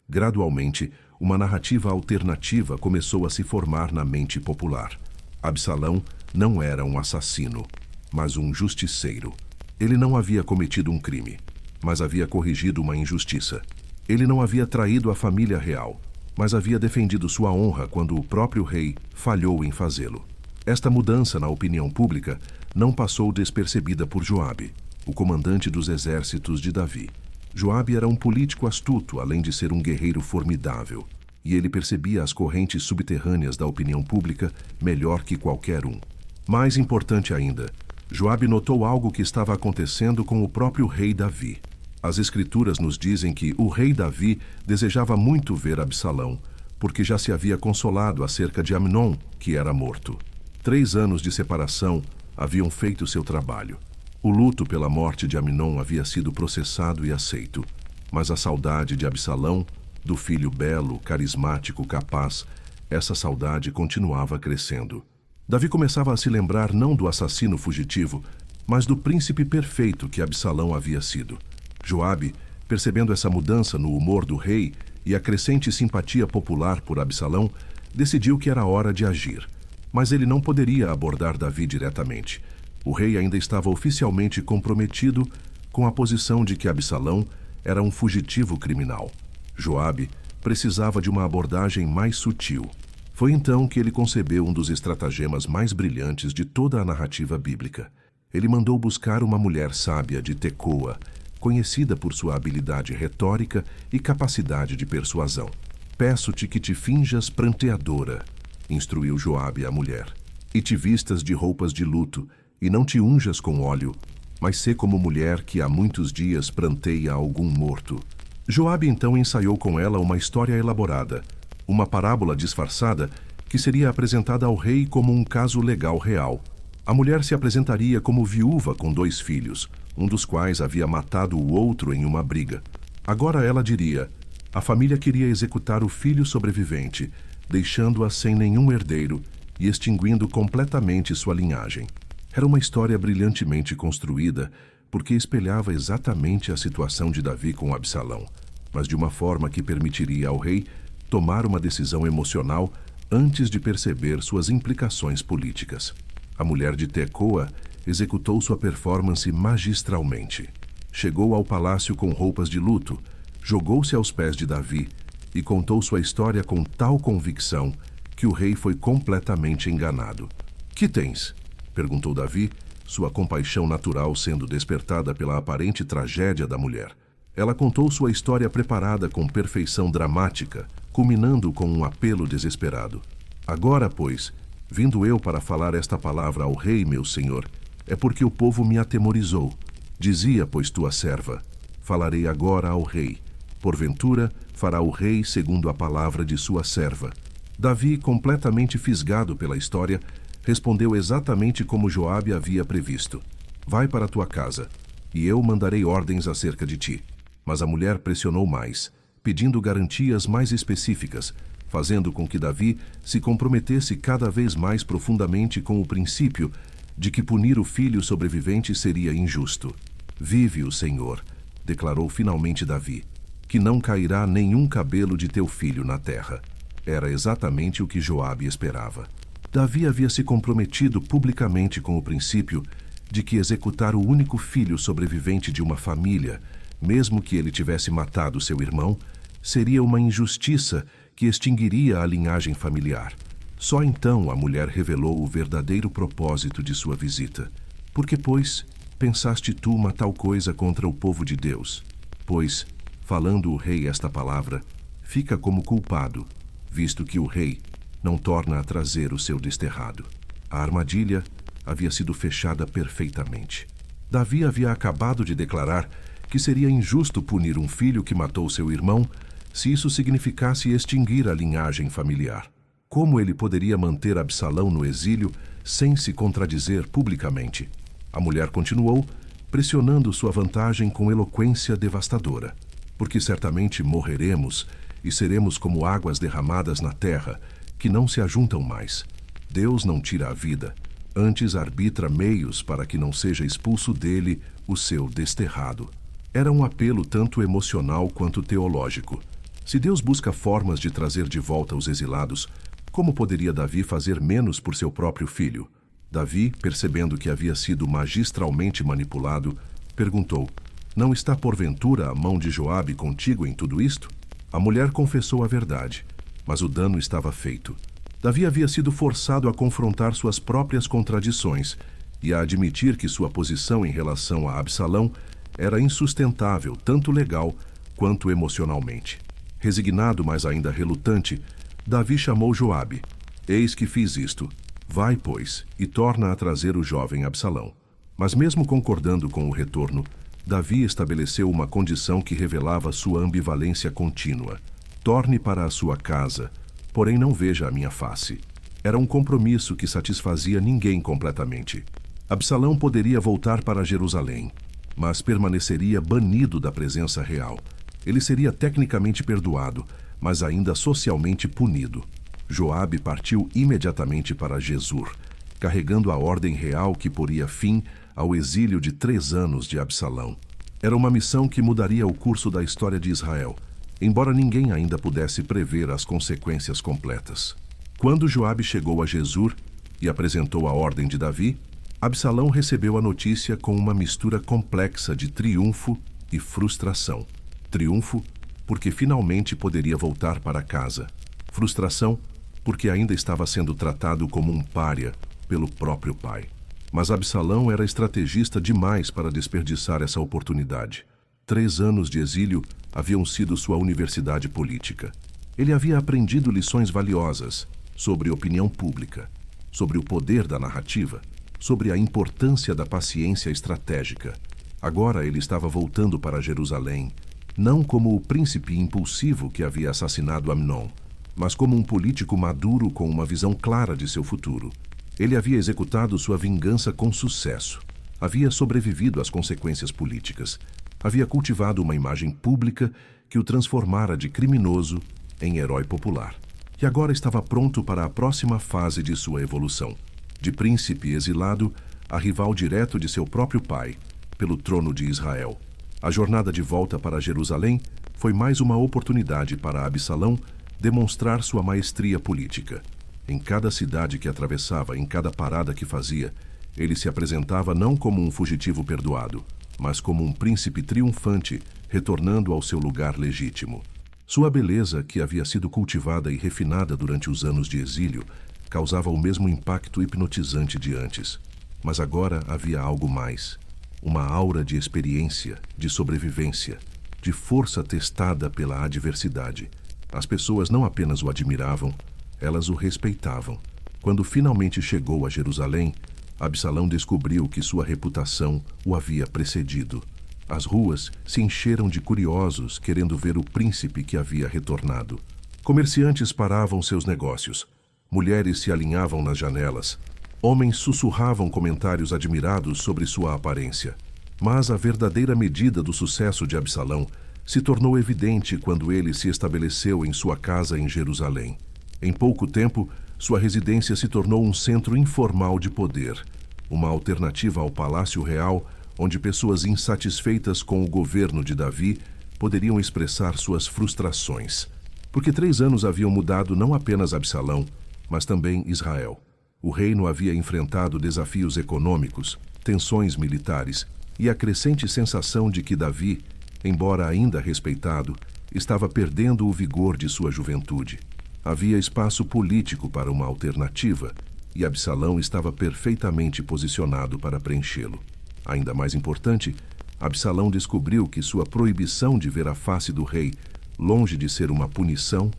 Gradualmente, uma narrativa alternativa começou a se formar na mente popular. Absalão não era um assassino, mas um justiceiro. Ele não havia cometido um crime, mas havia corrigido uma injustiça. Ele não havia traído a família real, mas havia defendido sua honra quando o próprio rei falhou em fazê-lo. Esta mudança na opinião pública não passou despercebida por Joabe, o comandante dos exércitos de Davi. Joabe era um político astuto, além de ser um guerreiro formidável, e ele percebia as correntes subterrâneas da opinião pública melhor que qualquer um. Mais importante ainda, Joabe notou algo que estava acontecendo com o próprio rei Davi. As escrituras nos dizem que o rei Davi desejava muito ver Absalão, porque já se havia consolado acerca de Amnon, que era morto. 3 anos de separação haviam feito seu trabalho. O luto pela morte de Amnon havia sido processado e aceito, mas a saudade de Absalão, do filho belo, carismático, capaz, essa saudade continuava crescendo. Davi começava a se lembrar não do assassino fugitivo, mas do príncipe perfeito que Absalão havia sido. Joabe, percebendo essa mudança no humor do rei e a crescente simpatia popular por Absalão, decidiu que era hora de agir. Mas ele não poderia abordar Davi diretamente. O rei ainda estava oficialmente comprometido com a posição de que Absalão era um fugitivo criminal. Joabe precisava de uma abordagem mais sutil. Foi então que ele concebeu um dos estratagemas mais brilhantes de toda a narrativa bíblica. Ele mandou buscar uma mulher sábia de Tecoa, conhecida por sua habilidade retórica e capacidade de persuasão. Peço-te que te finjas pranteadora, instruiu Joabe a mulher, e te vistas de roupas de luto, e não te unjas com óleo, mas sê como mulher que há muitos dias pranteia algum morto. Joabe então ensaiou com ela uma história elaborada, uma parábola disfarçada que seria apresentada ao rei como um caso legal real. A mulher se apresentaria como viúva com 2 filhos, um dos quais havia matado o outro em uma briga. Agora ela diria: a família queria executar o filho sobrevivente, deixando-a sem nenhum herdeiro e extinguindo completamente sua linhagem. Era uma história brilhantemente construída, porque espelhava exatamente a situação de Davi com Absalão, mas de uma forma que permitiria ao rei tomar uma decisão emocional antes de perceber suas implicações políticas. A mulher de Tecoa executou sua performance magistralmente. Chegou ao palácio com roupas de luto, jogou-se aos pés de Davi e contou sua história com tal convicção que o rei foi completamente enganado. "Que tens?" perguntou Davi, sua compaixão natural sendo despertada pela aparente tragédia da mulher. Ela contou sua história preparada com perfeição dramática, culminando com um apelo desesperado. "Agora, pois, vindo eu para falar esta palavra ao rei, meu senhor, é porque o povo me atemorizou. Dizia, pois, tua serva: falarei agora ao rei. Porventura, fará o rei segundo a palavra de sua serva." Davi, completamente fisgado pela história, respondeu exatamente como Joabe havia previsto: "Vai para tua casa, e eu mandarei ordens acerca de ti." Mas a mulher pressionou mais, pedindo garantias mais específicas, fazendo com que Davi se comprometesse cada vez mais profundamente com o princípio de que punir o filho sobrevivente seria injusto. "Vive o Senhor", declarou finalmente Davi, "que não cairá nenhum cabelo de teu filho na terra." Era exatamente o que Joabe esperava. Davi havia se comprometido publicamente com o princípio de que executar o único filho sobrevivente de uma família Mesmo que ele tivesse matado seu irmão, seria uma injustiça que extinguiria a linhagem familiar. Só então a mulher revelou o verdadeiro propósito de sua visita. Por que, pois, pensaste tu uma tal coisa contra o povo de Deus? Pois, falando o rei esta palavra, fica como culpado, visto que o rei não torna a trazer o seu desterrado. A armadilha havia sido fechada perfeitamente. Davi havia acabado de declarar que seria injusto punir um filho que matou seu irmão se isso significasse extinguir a linhagem familiar. Como ele poderia manter Absalão no exílio sem se contradizer publicamente? A mulher continuou, pressionando sua vantagem com eloquência devastadora. Porque certamente morreremos e seremos como águas derramadas na terra, que não se ajuntam mais. Deus não tira a vida, antes arbitra meios para que não seja expulso dele o seu desterrado. Era um apelo tanto emocional quanto teológico. Se Deus busca formas de trazer de volta os exilados, como poderia Davi fazer menos por seu próprio filho? Davi, percebendo que havia sido magistralmente manipulado, perguntou: não está porventura a mão de Joabe contigo em tudo isto? A mulher confessou a verdade, mas o dano estava feito. Davi havia sido forçado a confrontar suas próprias contradições e a admitir que sua posição em relação a Absalão era insustentável, tanto legal quanto emocionalmente. Resignado, mas ainda relutante, Davi chamou Joabe. Eis que fiz isto. Vai, pois, e torna a trazer o jovem Absalão. Mas mesmo concordando com o retorno, Davi estabeleceu uma condição que revelava sua ambivalência contínua. Torne para a sua casa, porém não veja a minha face. Era um compromisso que satisfazia ninguém completamente. Absalão poderia voltar para Jerusalém, mas permaneceria banido da presença real. Ele seria tecnicamente perdoado, mas ainda socialmente punido. Joabe partiu imediatamente para Gesur, carregando a ordem real que poria fim ao exílio de 3 anos de Absalão. Era uma missão que mudaria o curso da história de Israel, embora ninguém ainda pudesse prever as consequências completas. Quando Joabe chegou a Gesur e apresentou a ordem de Davi, Absalão recebeu a notícia com uma mistura complexa de triunfo e frustração. Triunfo, porque finalmente poderia voltar para casa. Frustração, porque ainda estava sendo tratado como um pária pelo próprio pai. Mas Absalão era estrategista demais para desperdiçar essa oportunidade. 3 anos de exílio haviam sido sua universidade política. Ele havia aprendido lições valiosas sobre opinião pública, sobre o poder da narrativa, sobre a importância da paciência estratégica. Agora ele estava voltando para Jerusalém, não como o príncipe impulsivo que havia assassinado Amnon, mas como um político maduro com uma visão clara de seu futuro. Ele havia executado sua vingança com sucesso. Havia sobrevivido às consequências políticas. Havia cultivado uma imagem pública que o transformara de criminoso em herói popular. E agora estava pronto para a próxima fase de sua evolução. De príncipe exilado a rival direto de seu próprio pai, pelo trono de Israel. A jornada de volta para Jerusalém foi mais uma oportunidade para Absalão demonstrar sua maestria política. Em cada cidade que atravessava, em cada parada que fazia, ele se apresentava não como um fugitivo perdoado, mas como um príncipe triunfante, retornando ao seu lugar legítimo. Sua beleza, que havia sido cultivada e refinada durante os anos de exílio, causava o mesmo impacto hipnotizante de antes. Mas agora havia algo mais. Uma aura de experiência, de sobrevivência, de força testada pela adversidade. As pessoas não apenas o admiravam, elas o respeitavam. Quando finalmente chegou a Jerusalém, Absalão descobriu que sua reputação o havia precedido. As ruas se encheram de curiosos querendo ver o príncipe que havia retornado. Comerciantes paravam seus negócios. Mulheres se alinhavam nas janelas. Homens sussurravam comentários admirados sobre sua aparência. Mas a verdadeira medida do sucesso de Absalão se tornou evidente quando ele se estabeleceu em sua casa em Jerusalém. Em pouco tempo, sua residência se tornou um centro informal de poder, uma alternativa ao Palácio Real, onde pessoas insatisfeitas com o governo de Davi poderiam expressar suas frustrações. Porque 3 anos haviam mudado não apenas Absalão, mas também Israel. O reino havia enfrentado desafios econômicos, tensões militares e a crescente sensação de que Davi, embora ainda respeitado, estava perdendo o vigor de sua juventude. Havia espaço político para uma alternativa, e Absalão estava perfeitamente posicionado para preenchê-lo. Ainda mais importante, Absalão descobriu que sua proibição de ver a face do rei, longe de ser uma punição,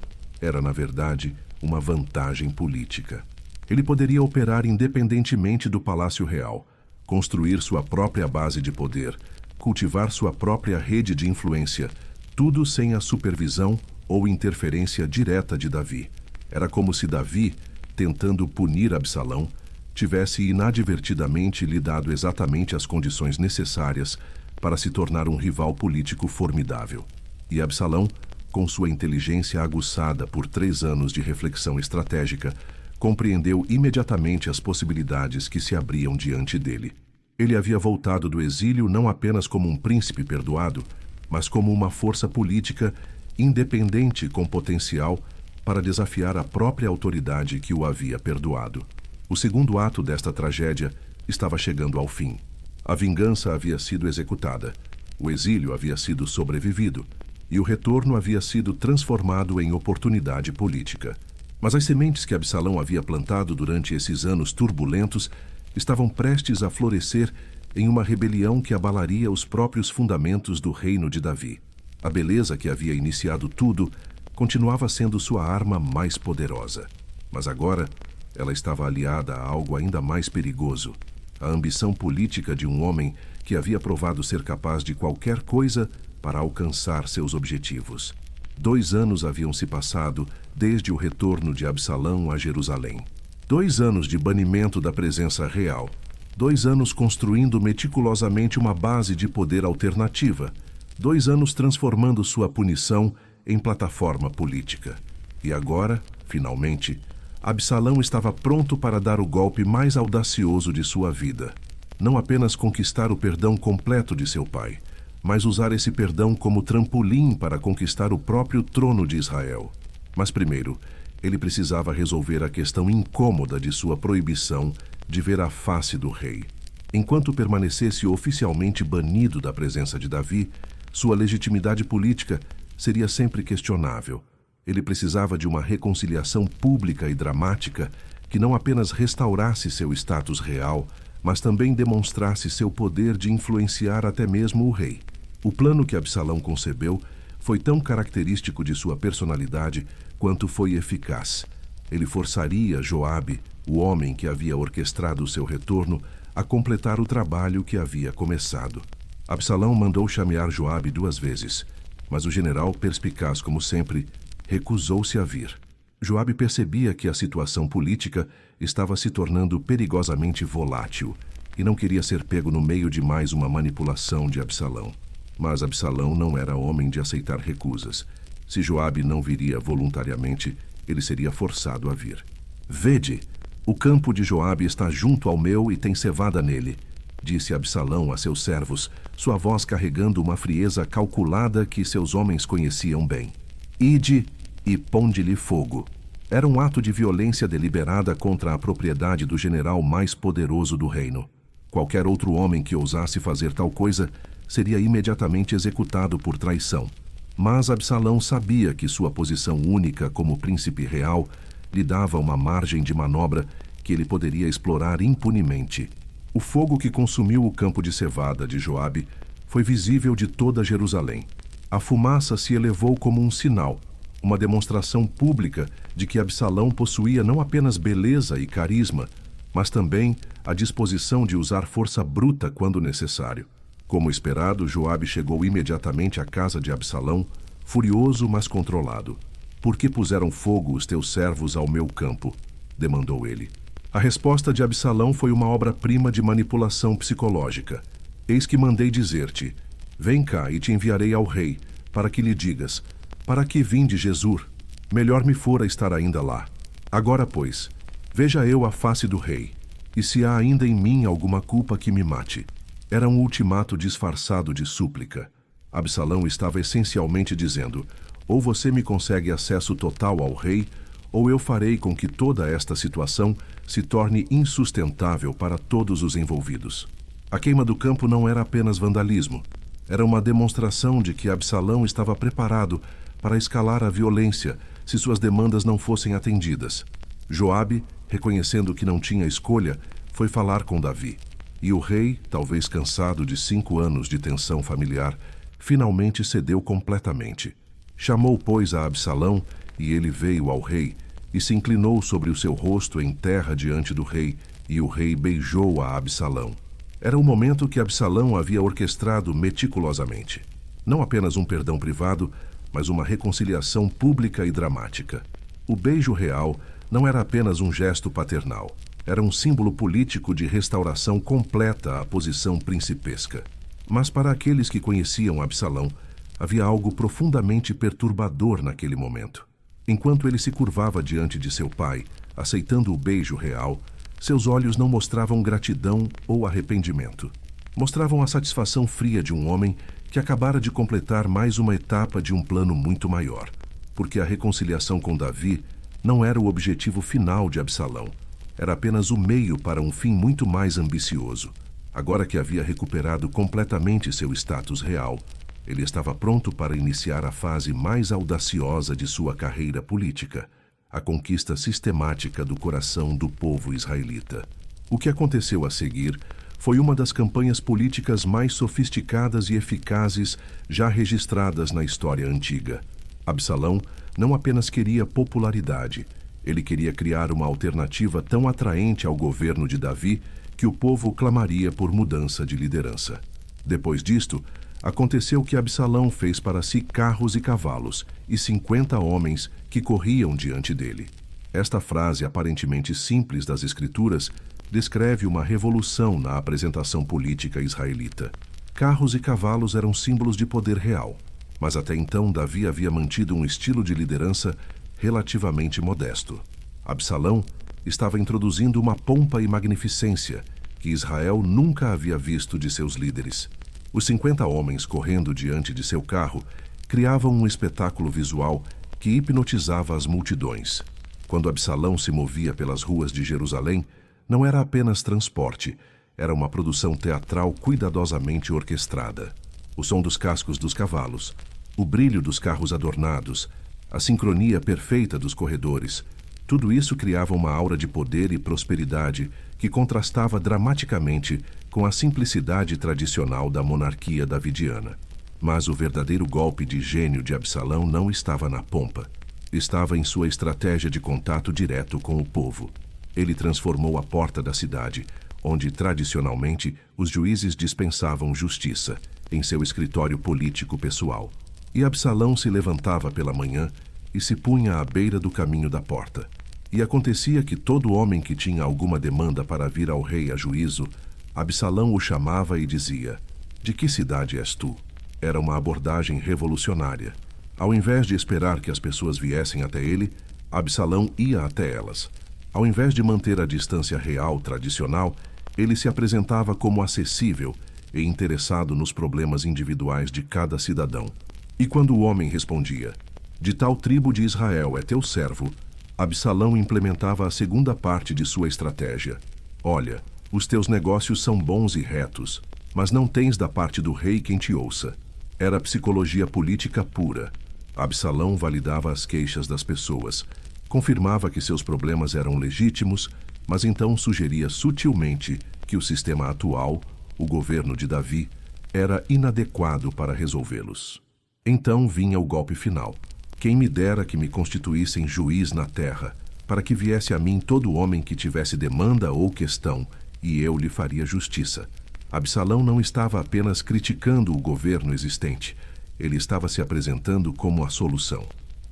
era, na verdade, uma vantagem política. Ele poderia operar independentemente do Palácio Real, construir sua própria base de poder, cultivar sua própria rede de influência, tudo sem a supervisão ou interferência direta de Davi. Era como se Davi, tentando punir Absalão, tivesse inadvertidamente lhe dado exatamente as condições necessárias para se tornar um rival político formidável. E Absalão, com sua inteligência aguçada por 3 anos de reflexão estratégica, compreendeu imediatamente as possibilidades que se abriam diante dele. Ele havia voltado do exílio não apenas como um príncipe perdoado, mas como uma força política independente com potencial para desafiar a própria autoridade que o havia perdoado. O segundo ato desta tragédia estava chegando ao fim. A vingança havia sido executada, o exílio havia sido sobrevivido, e o retorno havia sido transformado em oportunidade política. Mas as sementes que Absalão havia plantado durante esses anos turbulentos estavam prestes a florescer em uma rebelião que abalaria os próprios fundamentos do reino de Davi. A beleza que havia iniciado tudo continuava sendo sua arma mais poderosa. Mas agora, ela estava aliada a algo ainda mais perigoso: a ambição política de um homem que havia provado ser capaz de qualquer coisa para alcançar seus objetivos. 2 anos haviam se passado desde o retorno de Absalão a Jerusalém. 2 anos de banimento da presença real. 2 anos construindo meticulosamente uma base de poder alternativa. 2 anos transformando sua punição em plataforma política. E agora, finalmente, Absalão estava pronto para dar o golpe mais audacioso de sua vida. Não apenas conquistar o perdão completo de seu pai, mas usar esse perdão como trampolim para conquistar o próprio trono de Israel. Mas primeiro, ele precisava resolver a questão incômoda de sua proibição de ver a face do rei. Enquanto permanecesse oficialmente banido da presença de Davi, sua legitimidade política seria sempre questionável. Ele precisava de uma reconciliação pública e dramática que não apenas restaurasse seu status real, mas também demonstrasse seu poder de influenciar até mesmo o rei. O plano que Absalão concebeu foi tão característico de sua personalidade quanto foi eficaz. Ele forçaria Joabe, o homem que havia orquestrado seu retorno, a completar o trabalho que havia começado. Absalão mandou chamear Joabe 2 vezes, mas o general, perspicaz como sempre, recusou-se a vir. Joabe percebia que a situação política estava se tornando perigosamente volátil e não queria ser pego no meio de mais uma manipulação de Absalão. Mas Absalão não era homem de aceitar recusas. Se Joabe não viria voluntariamente, ele seria forçado a vir. "Vede, o campo de Joabe está junto ao meu e tem cevada nele", disse Absalão a seus servos, sua voz carregando uma frieza calculada que seus homens conheciam bem. "Ide e ponde-lhe fogo." Era um ato de violência deliberada contra a propriedade do general mais poderoso do reino. Qualquer outro homem que ousasse fazer tal coisa seria imediatamente executado por traição. Mas Absalão sabia que sua posição única como príncipe real lhe dava uma margem de manobra que ele poderia explorar impunemente. O fogo que consumiu o campo de cevada de Joabe foi visível de toda Jerusalém. A fumaça se elevou como um sinal, uma demonstração pública de que Absalão possuía não apenas beleza e carisma, mas também a disposição de usar força bruta quando necessário. Como esperado, Joabe chegou imediatamente à casa de Absalão, furioso, mas controlado. "Por que puseram fogo os teus servos ao meu campo?" demandou ele. A resposta de Absalão foi uma obra-prima de manipulação psicológica. "Eis que mandei dizer-te: vem cá e te enviarei ao rei, para que lhe digas: para que vim de Jesur? Melhor me fora estar ainda lá. Agora, pois, veja eu a face do rei, e se há ainda em mim alguma culpa que me mate." Era um ultimato disfarçado de súplica. Absalão estava essencialmente dizendo: ou você me consegue acesso total ao rei, ou eu farei com que toda esta situação se torne insustentável para todos os envolvidos. A queima do campo não era apenas vandalismo. Era uma demonstração de que Absalão estava preparado para escalar a violência se suas demandas não fossem atendidas. Joabe, reconhecendo que não tinha escolha, foi falar com Davi. E o rei, talvez cansado de 5 anos de tensão familiar, finalmente cedeu completamente. Chamou, pois, a Absalão, e ele veio ao rei, e se inclinou sobre o seu rosto em terra diante do rei, e o rei beijou a Absalão. Era um momento que Absalão havia orquestrado meticulosamente. Não apenas um perdão privado, mas uma reconciliação pública e dramática. O beijo real não era apenas um gesto paternal. Era um símbolo político de restauração completa à posição principesca. Mas para aqueles que conheciam Absalão, havia algo profundamente perturbador naquele momento. Enquanto ele se curvava diante de seu pai, aceitando o beijo real, seus olhos não mostravam gratidão ou arrependimento. Mostravam a satisfação fria de um homem que acabara de completar mais uma etapa de um plano muito maior. Porque a reconciliação com Davi não era o objetivo final de Absalão. Era apenas o meio para um fim muito mais ambicioso. Agora que havia recuperado completamente seu status real, ele estava pronto para iniciar a fase mais audaciosa de sua carreira política, a conquista sistemática do coração do povo israelita. O que aconteceu a seguir foi uma das campanhas políticas mais sofisticadas e eficazes já registradas na história antiga. Absalão não apenas queria popularidade, ele queria criar uma alternativa tão atraente ao governo de Davi que o povo clamaria por mudança de liderança. Depois disto, aconteceu que Absalão fez para si carros e cavalos e 50 homens que corriam diante dele. Esta frase aparentemente simples das Escrituras descreve uma revolução na apresentação política israelita. Carros e cavalos eram símbolos de poder real, mas até então Davi havia mantido um estilo de liderança relativamente modesto. Absalão estava introduzindo uma pompa e magnificência que Israel nunca havia visto de seus líderes. Os 50 homens correndo diante de seu carro criavam um espetáculo visual que hipnotizava as multidões. Quando Absalão se movia pelas ruas de Jerusalém, não era apenas transporte, era uma produção teatral cuidadosamente orquestrada. O som dos cascos dos cavalos, o brilho dos carros adornados, a sincronia perfeita dos corredores, tudo isso criava uma aura de poder e prosperidade que contrastava dramaticamente com a simplicidade tradicional da monarquia davidiana. Mas o verdadeiro golpe de gênio de Absalão não estava na pompa. Estava em sua estratégia de contato direto com o povo. Ele transformou a porta da cidade, onde tradicionalmente os juízes dispensavam justiça, em seu escritório político pessoal. E Absalão se levantava pela manhã e se punha à beira do caminho da porta. E acontecia que todo homem que tinha alguma demanda para vir ao rei a juízo, Absalão o chamava e dizia: "De que cidade és tu?" Era uma abordagem revolucionária. Ao invés de esperar que as pessoas viessem até ele, Absalão ia até elas. Ao invés de manter a distância real tradicional, ele se apresentava como acessível e interessado nos problemas individuais de cada cidadão. E quando o homem respondia: "De tal tribo de Israel é teu servo", Absalão implementava a segunda parte de sua estratégia. "Olha, os teus negócios são bons e retos, mas não tens da parte do rei quem te ouça." Era psicologia política pura. Absalão validava as queixas das pessoas, confirmava que seus problemas eram legítimos, mas então sugeria sutilmente que o sistema atual, o governo de Davi, era inadequado para resolvê-los. Então vinha o golpe final. Quem me dera que me constituíssem juiz na terra, para que viesse a mim todo homem que tivesse demanda ou questão, e eu lhe faria justiça. Absalão não estava apenas criticando o governo existente, ele estava se apresentando como a solução.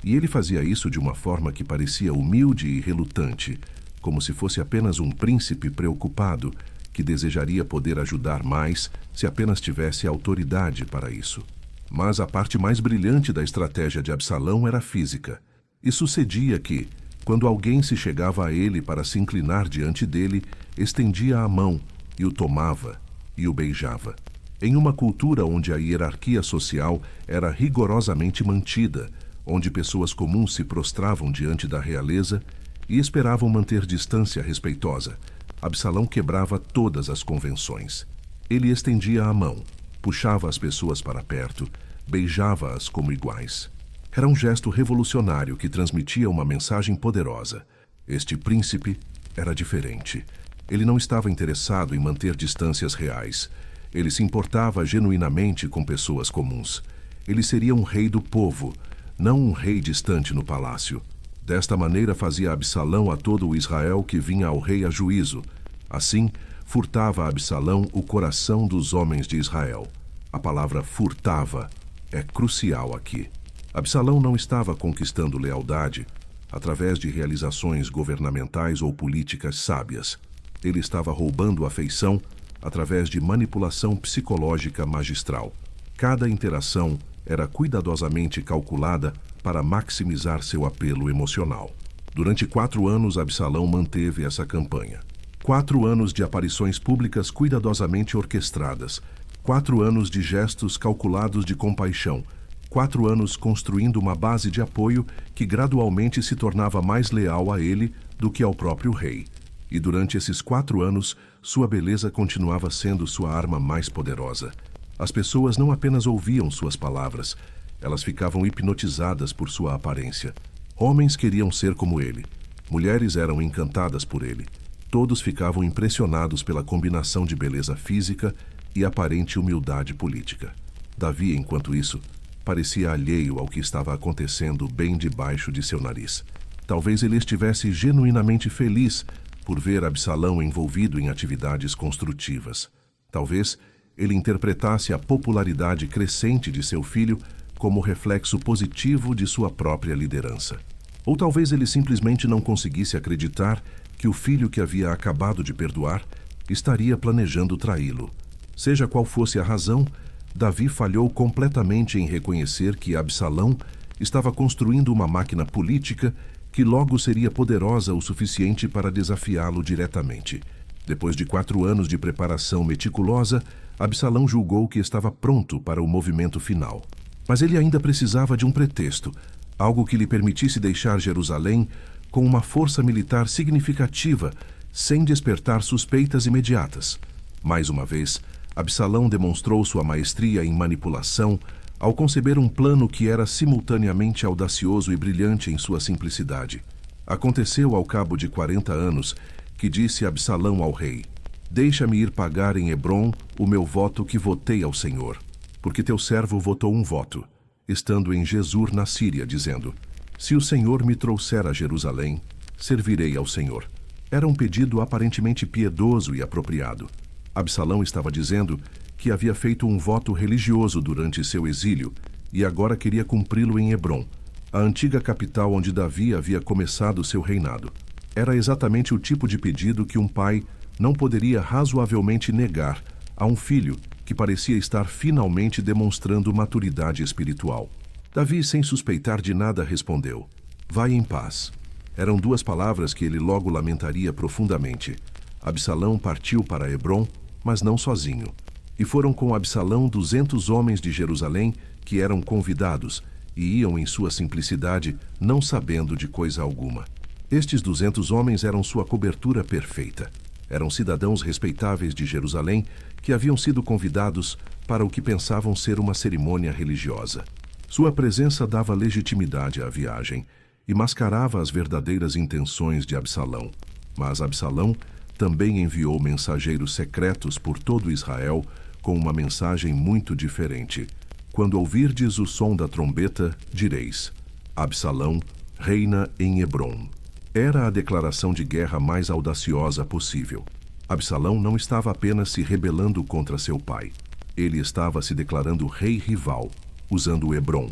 E ele fazia isso de uma forma que parecia humilde e relutante, como se fosse apenas um príncipe preocupado que desejaria poder ajudar mais se apenas tivesse autoridade para isso. Mas a parte mais brilhante da estratégia de Absalão era física. E sucedia que, quando alguém se chegava a ele para se inclinar diante dele, estendia a mão e o tomava e o beijava. Em uma cultura onde a hierarquia social era rigorosamente mantida, onde pessoas comuns se prostravam diante da realeza e esperavam manter distância respeitosa, Absalão quebrava todas as convenções. Ele estendia a mão, puxava as pessoas para perto, beijava-as como iguais. Era um gesto revolucionário que transmitia uma mensagem poderosa. Este príncipe era diferente. Ele não estava interessado em manter distâncias reais. Ele se importava genuinamente com pessoas comuns. Ele seria um rei do povo, não um rei distante no palácio. Desta maneira fazia Absalão a todo o Israel que vinha ao rei a juízo. Assim, furtava Absalão o coração dos homens de Israel. A palavra furtava é crucial aqui. Absalão não estava conquistando lealdade através de realizações governamentais ou políticas sábias. Ele estava roubando afeição através de manipulação psicológica magistral. Cada interação era cuidadosamente calculada para maximizar seu apelo emocional. Durante 4 anos, Absalão manteve essa campanha. 4 anos de aparições públicas cuidadosamente orquestradas. 4 anos de gestos calculados de compaixão. 4 anos construindo uma base de apoio que gradualmente se tornava mais leal a ele do que ao próprio rei. E durante esses 4 anos, sua beleza continuava sendo sua arma mais poderosa. As pessoas não apenas ouviam suas palavras, elas ficavam hipnotizadas por sua aparência. Homens queriam ser como ele. Mulheres eram encantadas por ele. Todos ficavam impressionados pela combinação de beleza física e aparente humildade política. Davi, enquanto isso, parecia alheio ao que estava acontecendo bem debaixo de seu nariz. Talvez ele estivesse genuinamente feliz por ver Absalão envolvido em atividades construtivas. Talvez ele interpretasse a popularidade crescente de seu filho como reflexo positivo de sua própria liderança. Ou talvez ele simplesmente não conseguisse acreditar que o filho que havia acabado de perdoar estaria planejando traí-lo. Seja qual fosse a razão, Davi falhou completamente em reconhecer que Absalão estava construindo uma máquina política que logo seria poderosa o suficiente para desafiá-lo diretamente. Depois de 4 anos de preparação meticulosa, Absalão julgou que estava pronto para o movimento final. Mas ele ainda precisava de um pretexto, algo que lhe permitisse deixar Jerusalém com uma força militar significativa, sem despertar suspeitas imediatas. Mais uma vez, Absalão demonstrou sua maestria em manipulação ao conceber um plano que era simultaneamente audacioso e brilhante em sua simplicidade. Aconteceu ao cabo de 40 anos que disse Absalão ao rei: "Deixa-me ir pagar em Hebrom o meu voto que votei ao Senhor, porque teu servo votou um voto, estando em Jesur na Síria, dizendo: se o Senhor me trouxer a Jerusalém, servirei ao Senhor." Era um pedido aparentemente piedoso e apropriado. Absalão estava dizendo que havia feito um voto religioso durante seu exílio e agora queria cumpri-lo em Hebrom, a antiga capital onde Davi havia começado seu reinado. Era exatamente o tipo de pedido que um pai não poderia razoavelmente negar a um filho que parecia estar finalmente demonstrando maturidade espiritual. Davi, sem suspeitar de nada, respondeu: "Vai em paz." Eram 2 palavras que ele logo lamentaria profundamente. Absalão partiu para Hebrom, mas não sozinho. E foram com Absalão 200 homens de Jerusalém que eram convidados e iam em sua simplicidade, não sabendo de coisa alguma. Estes 200 homens eram sua cobertura perfeita. Eram cidadãos respeitáveis de Jerusalém que haviam sido convidados para o que pensavam ser uma cerimônia religiosa. Sua presença dava legitimidade à viagem e mascarava as verdadeiras intenções de Absalão. Mas Absalão também enviou mensageiros secretos por todo Israel com uma mensagem muito diferente. "Quando ouvirdes o som da trombeta, direis: Absalão reina em Hebrom." Era a declaração de guerra mais audaciosa possível. Absalão não estava apenas se rebelando contra seu pai. Ele estava se declarando rei rival, usando Hebrom,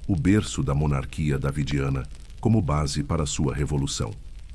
o berço da monarquia davidiana, como base para sua revolução.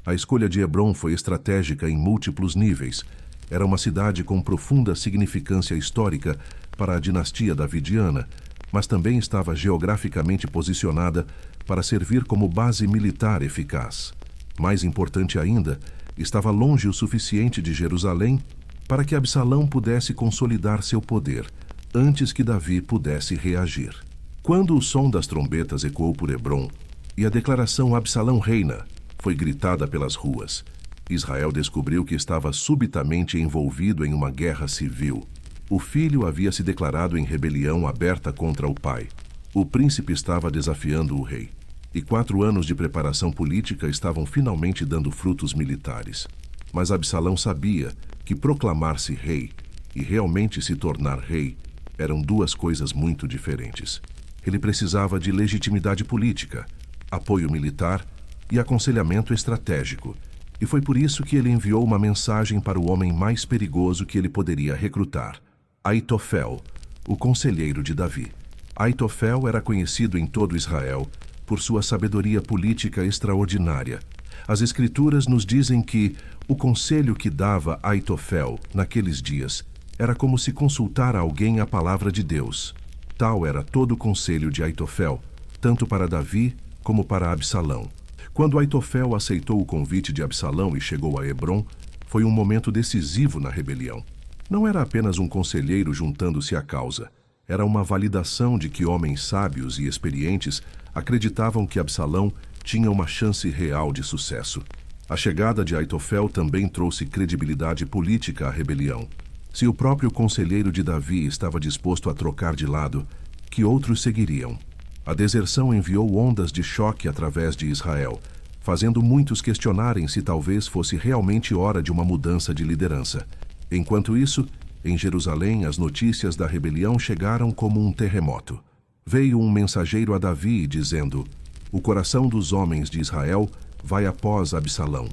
A escolha de Hebrom foi estratégica em múltiplos níveis. Era uma cidade com profunda significância histórica para a dinastia davidiana, mas também estava geograficamente posicionada para servir como base militar eficaz. Mais importante ainda, estava longe o suficiente de Jerusalém para que Absalão pudesse consolidar seu poder, antes que Davi pudesse reagir. Quando o som das trombetas ecoou por Hebrom e a declaração "Absalão reina" foi gritada pelas ruas, Israel descobriu que estava subitamente envolvido em uma guerra civil. O filho havia se declarado em rebelião aberta contra o pai. O príncipe estava desafiando o rei. E 4 anos de preparação política estavam finalmente dando frutos militares. Mas Absalão sabia que proclamar-se rei e realmente se tornar rei eram 2 coisas muito diferentes. Ele precisava de legitimidade política, apoio militar e aconselhamento estratégico. E foi por isso que ele enviou uma mensagem para o homem mais perigoso que ele poderia recrutar, Aitofel, o conselheiro de Davi. Aitofel era conhecido em todo Israel por sua sabedoria política extraordinária. As Escrituras nos dizem que o conselho que dava Aitofel naqueles dias era como se consultar a alguém a palavra de Deus. Tal era todo o conselho de Aitofel, tanto para Davi como para Absalão. Quando Aitofel aceitou o convite de Absalão e chegou a Hebrom, foi um momento decisivo na rebelião. Não era apenas um conselheiro juntando-se à causa. Era uma validação de que homens sábios e experientes acreditavam que Absalão tinha uma chance real de sucesso. A chegada de Aitofel também trouxe credibilidade política à rebelião. Se o próprio conselheiro de Davi estava disposto a trocar de lado, que outros seguiriam? A deserção enviou ondas de choque através de Israel, fazendo muitos questionarem se talvez fosse realmente hora de uma mudança de liderança. Enquanto isso, em Jerusalém, as notícias da rebelião chegaram como um terremoto. Veio um mensageiro a Davi dizendo: "O coração dos homens de Israel vai após Absalão."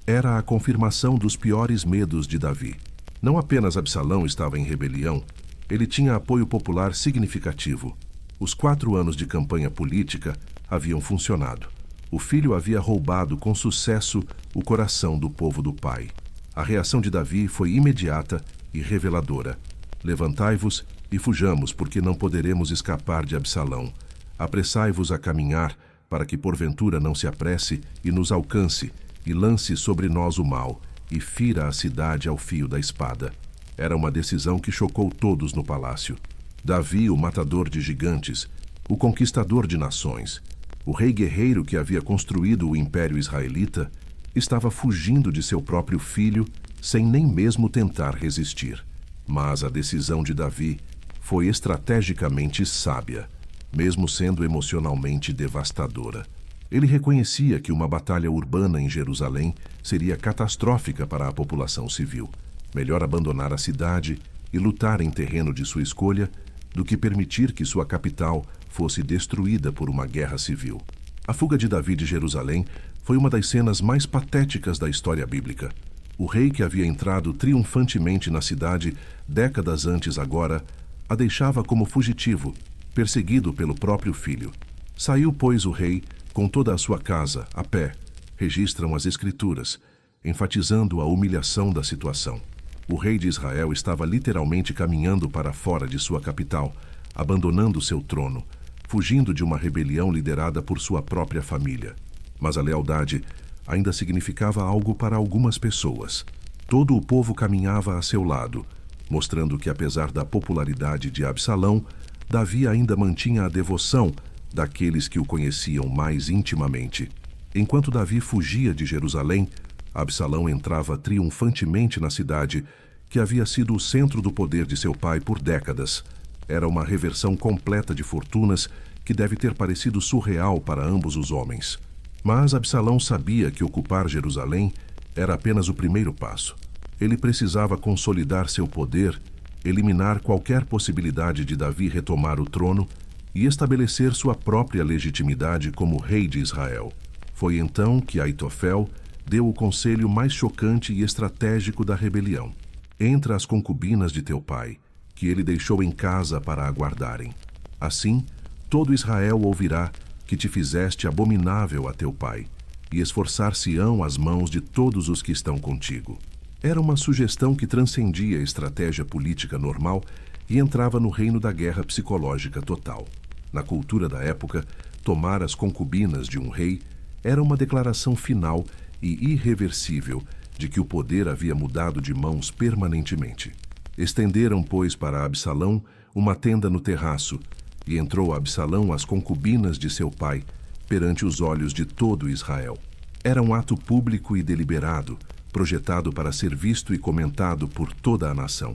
Era a confirmação dos piores medos de Davi. Não apenas Absalão estava em rebelião, ele tinha apoio popular significativo. Os 4 anos de campanha política haviam funcionado. O filho havia roubado com sucesso o coração do povo do pai. A reação de Davi foi imediata e reveladora. "Levantai-vos e fujamos, porque não poderemos escapar de Absalão. Apressai-vos a caminhar, para que porventura não se apresse e nos alcance, e lance sobre nós o mal, e fira a cidade ao fio da espada." Era uma decisão que chocou todos no palácio. Davi, o matador de gigantes, o conquistador de nações, o rei guerreiro que havia construído o império israelita, estava fugindo de seu próprio filho sem nem mesmo tentar resistir. Mas a decisão de Davi foi estrategicamente sábia, mesmo sendo emocionalmente devastadora. Ele reconhecia que uma batalha urbana em Jerusalém seria catastrófica para a população civil. Melhor abandonar a cidade e lutar em terreno de sua escolha do que permitir que sua capital fosse destruída por uma guerra civil. A fuga de Davi de Jerusalém foi uma das cenas mais patéticas da história bíblica. O rei que havia entrado triunfantemente na cidade décadas antes agora a deixava como fugitivo, perseguido pelo próprio filho. Saiu, pois, o rei com toda a sua casa, a pé, registram as Escrituras, enfatizando a humilhação da situação. O rei de Israel estava literalmente caminhando para fora de sua capital, abandonando seu trono, fugindo de uma rebelião liderada por sua própria família. Mas a lealdade ainda significava algo para algumas pessoas. Todo o povo caminhava a seu lado, mostrando que, apesar da popularidade de Absalão, Davi ainda mantinha a devoção daqueles que o conheciam mais intimamente. Enquanto Davi fugia de Jerusalém, Absalão entrava triunfantemente na cidade, que havia sido o centro do poder de seu pai por décadas. Era uma reversão completa de fortunas que deve ter parecido surreal para ambos os homens. Mas Absalão sabia que ocupar Jerusalém era apenas o primeiro passo. Ele precisava consolidar seu poder, eliminar qualquer possibilidade de Davi retomar o trono e estabelecer sua própria legitimidade como rei de Israel. Foi então que Aitofel deu o conselho mais chocante e estratégico da rebelião: "Entra as concubinas de teu pai, que ele deixou em casa para aguardarem. Assim, todo Israel ouvirá que te fizeste abominável a teu pai, e esforçar-se-ão as mãos de todos os que estão contigo." Era uma sugestão que transcendia a estratégia política normal e entrava no reino da guerra psicológica total. Na cultura da época, tomar as concubinas de um rei era uma declaração final e irreversível de que o poder havia mudado de mãos permanentemente. Estenderam, pois, para Absalão uma tenda no terraço, e entrou Absalão às concubinas de seu pai, perante os olhos de todo Israel. Era um ato público e deliberado, projetado para ser visto e comentado por toda a nação.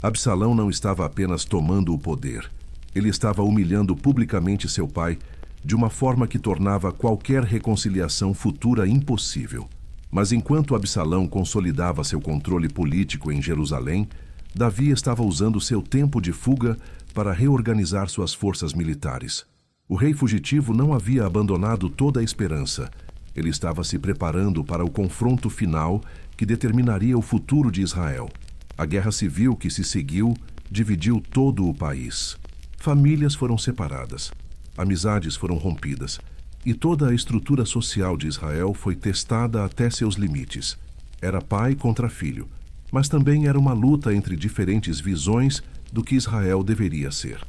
Absalão não estava apenas tomando o poder. Ele estava humilhando publicamente seu pai de uma forma que tornava qualquer reconciliação futura impossível. Mas enquanto Absalão consolidava seu controle político em Jerusalém, Davi estava usando seu tempo de fuga para reorganizar suas forças militares. O rei fugitivo não havia abandonado toda a esperança. Ele estava se preparando para o confronto final que determinaria o futuro de Israel. A guerra civil que se seguiu dividiu todo o país. Famílias foram separadas, amizades foram rompidas, e toda a estrutura social de Israel foi testada até seus limites. Era pai contra filho, mas também era uma luta entre diferentes visões do que Israel deveria ser.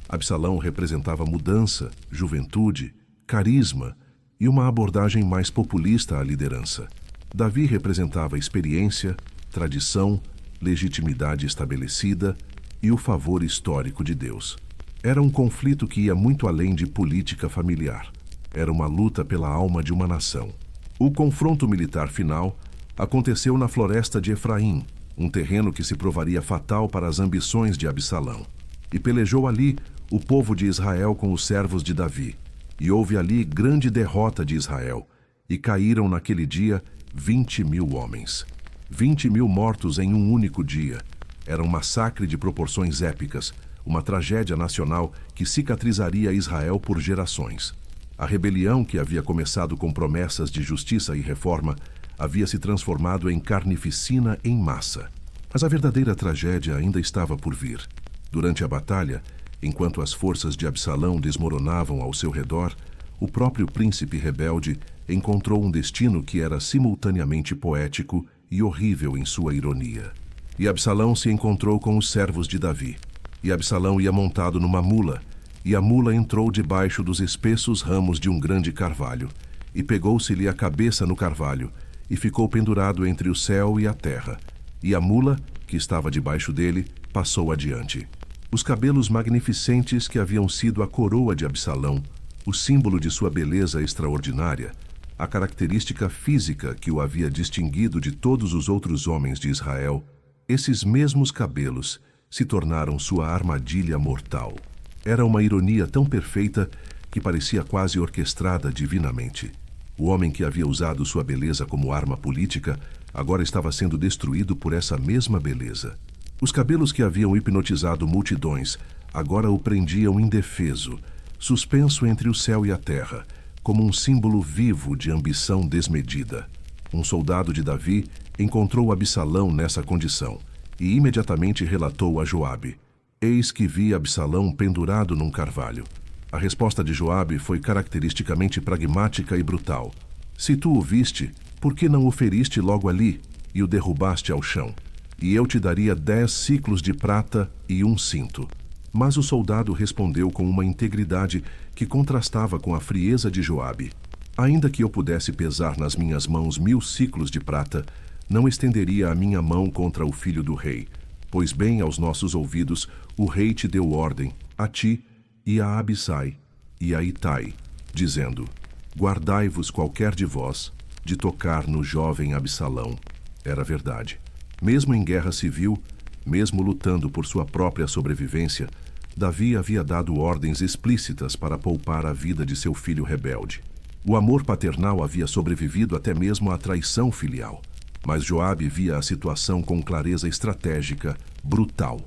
Absalão representava mudança, juventude, carisma e uma abordagem mais populista à liderança. Davi representava experiência, tradição, legitimidade estabelecida e o favor histórico de Deus. Era um conflito que ia muito além de política familiar. Era uma luta pela alma de uma nação. O confronto militar final aconteceu na floresta de Efraim, um terreno que se provaria fatal para as ambições de Absalão. E pelejou ali o povo de Israel com os servos de Davi. E houve ali grande derrota de Israel. E caíram naquele dia 20.000 homens. 20.000 mortos em um único dia. Era um massacre de proporções épicas, uma tragédia nacional que cicatrizaria Israel por gerações. A rebelião, que havia começado com promessas de justiça e reforma, havia se transformado em carnificina em massa. Mas a verdadeira tragédia ainda estava por vir. Durante a batalha, enquanto as forças de Absalão desmoronavam ao seu redor, o próprio príncipe rebelde encontrou um destino que era simultaneamente poético e horrível em sua ironia. E Absalão se encontrou com os servos de Davi. E Absalão ia montado numa mula, e a mula entrou debaixo dos espessos ramos de um grande carvalho, e pegou-se-lhe a cabeça no carvalho, e ficou pendurado entre o céu e a terra. E a mula, que estava debaixo dele, passou adiante. Os cabelos magnificentes que haviam sido a coroa de Absalão, o símbolo de sua beleza extraordinária, a característica física que o havia distinguido de todos os outros homens de Israel, esses mesmos cabelos se tornaram sua armadilha mortal. Era uma ironia tão perfeita que parecia quase orquestrada divinamente. O homem que havia usado sua beleza como arma política agora estava sendo destruído por essa mesma beleza. Os cabelos que haviam hipnotizado multidões agora o prendiam indefeso, suspenso entre o céu e a terra, como um símbolo vivo de ambição desmedida. Um soldado de Davi encontrou Absalão nessa condição e imediatamente relatou a Joabe: "Eis que vi Absalão pendurado num carvalho." A resposta de Joabe foi caracteristicamente pragmática e brutal: "Se tu o viste, por que não o feriste logo ali e o derrubaste ao chão? E eu te daria 10 siclos de prata e um cinto." Mas o soldado respondeu com uma integridade que contrastava com a frieza de Joabe: "Ainda que eu pudesse pesar nas minhas mãos 1000 siclos de prata, não estenderia a minha mão contra o filho do rei, pois bem aos nossos ouvidos o rei te deu ordem, a ti e a Abisai e a Itai, dizendo: guardai-vos qualquer de vós de tocar no jovem Absalão." Era verdade. Mesmo em guerra civil, mesmo lutando por sua própria sobrevivência, Davi havia dado ordens explícitas para poupar a vida de seu filho rebelde. O amor paternal havia sobrevivido até mesmo à traição filial. Mas Joabe via a situação com clareza estratégica, brutal.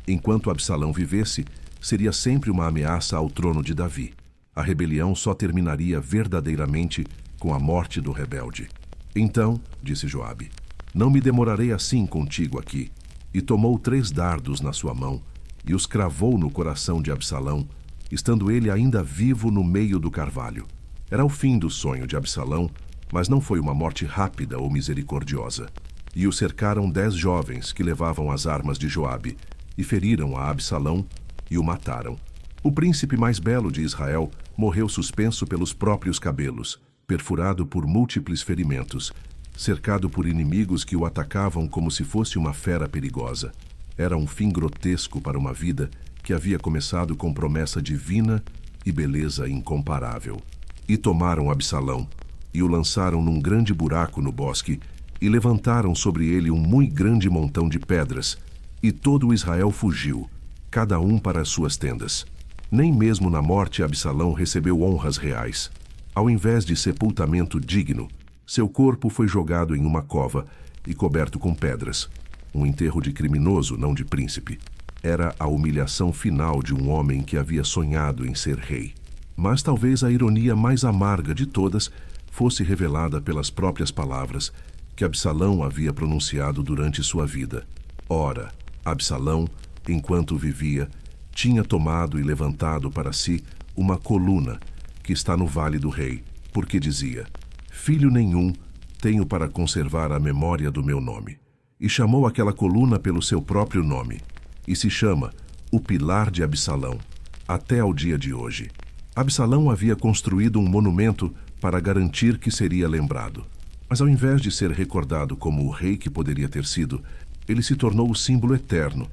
Enquanto Absalão vivesse, seria sempre uma ameaça ao trono de Davi. A rebelião só terminaria verdadeiramente com a morte do rebelde. "Então," disse Joabe, "não me demorarei assim contigo aqui." E tomou 3 dardos na sua mão e os cravou no coração de Absalão, estando ele ainda vivo no meio do carvalho. Era o fim do sonho de Absalão, mas não foi uma morte rápida ou misericordiosa. E o cercaram 10 jovens que levavam as armas de Joabe, e feriram a Absalão e o mataram. O príncipe mais belo de Israel morreu suspenso pelos próprios cabelos, perfurado por múltiplos ferimentos, cercado por inimigos que o atacavam como se fosse uma fera perigosa. Era um fim grotesco para uma vida que havia começado com promessa divina e beleza incomparável. E tomaram Absalão, e o lançaram num grande buraco no bosque, e levantaram sobre ele um muito grande montão de pedras, E todo Israel fugiu, cada um para as suas tendas. Nem mesmo na morte Absalão recebeu honras reais. Ao invés de sepultamento digno, seu corpo foi jogado em uma cova e coberto com pedras. Um enterro de criminoso, não de príncipe. Era a humilhação final de um homem que havia sonhado em ser rei. Mas talvez a ironia mais amarga de todas fosse revelada pelas próprias palavras que Absalão havia pronunciado durante sua vida. Ora, Absalão, enquanto vivia, tinha tomado e levantado para si uma coluna que está no vale do rei, porque dizia: filho nenhum tenho para conservar a memória do meu nome. E chamou aquela coluna pelo seu próprio nome, e se chama o Pilar de Absalão, até ao dia de hoje. Absalão havia construído um monumento para garantir que seria lembrado. Mas ao invés de ser recordado como o rei que poderia ter sido, ele se tornou o símbolo eterno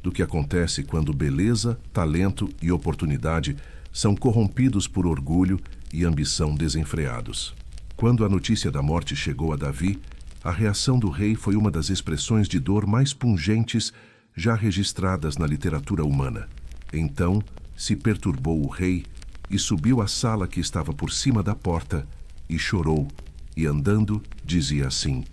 do que acontece quando beleza, talento e oportunidade são corrompidos por orgulho e ambição desenfreados. Quando a notícia da morte chegou a Davi, a reação do rei foi uma das expressões de dor mais pungentes já registradas na literatura humana. Então se perturbou o rei e subiu à sala que estava por cima da porta e chorou, e andando dizia assim: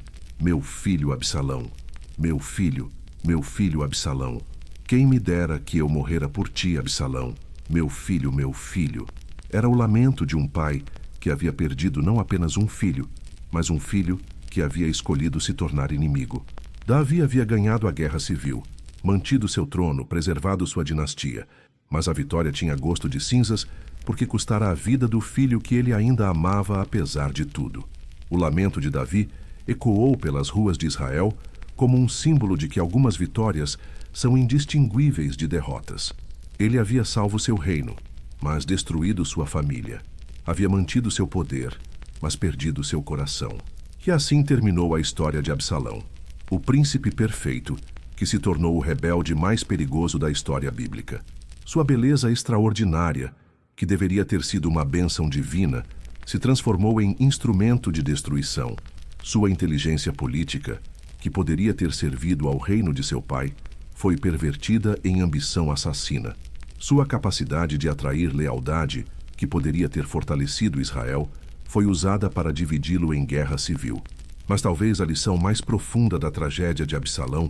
meu filho Absalão, meu filho Absalão, quem me dera que eu morrera por ti, Absalão, meu filho, meu filho. Era o lamento de um pai que havia perdido não apenas um filho, mas um filho que havia escolhido se tornar inimigo. Davi havia ganhado a guerra civil, mantido seu trono, preservado sua dinastia, mas a vitória tinha gosto de cinzas porque custara a vida do filho que ele ainda amava apesar de tudo. O lamento de Davi ecoou pelas ruas de Israel como um símbolo de que algumas vitórias são indistinguíveis de derrotas. Ele havia salvo seu reino, mas destruído sua família. Havia mantido seu poder, mas perdido seu coração. E assim terminou a história de Absalão, o príncipe perfeito que se tornou o rebelde mais perigoso da história bíblica. Sua beleza extraordinária, que deveria ter sido uma bênção divina, se transformou em instrumento de destruição. Sua inteligência política, que poderia ter servido ao reino de seu pai, foi pervertida em ambição assassina. Sua capacidade de atrair lealdade, que poderia ter fortalecido Israel, foi usada para dividi-lo em guerra civil. Mas talvez a lição mais profunda da tragédia de Absalão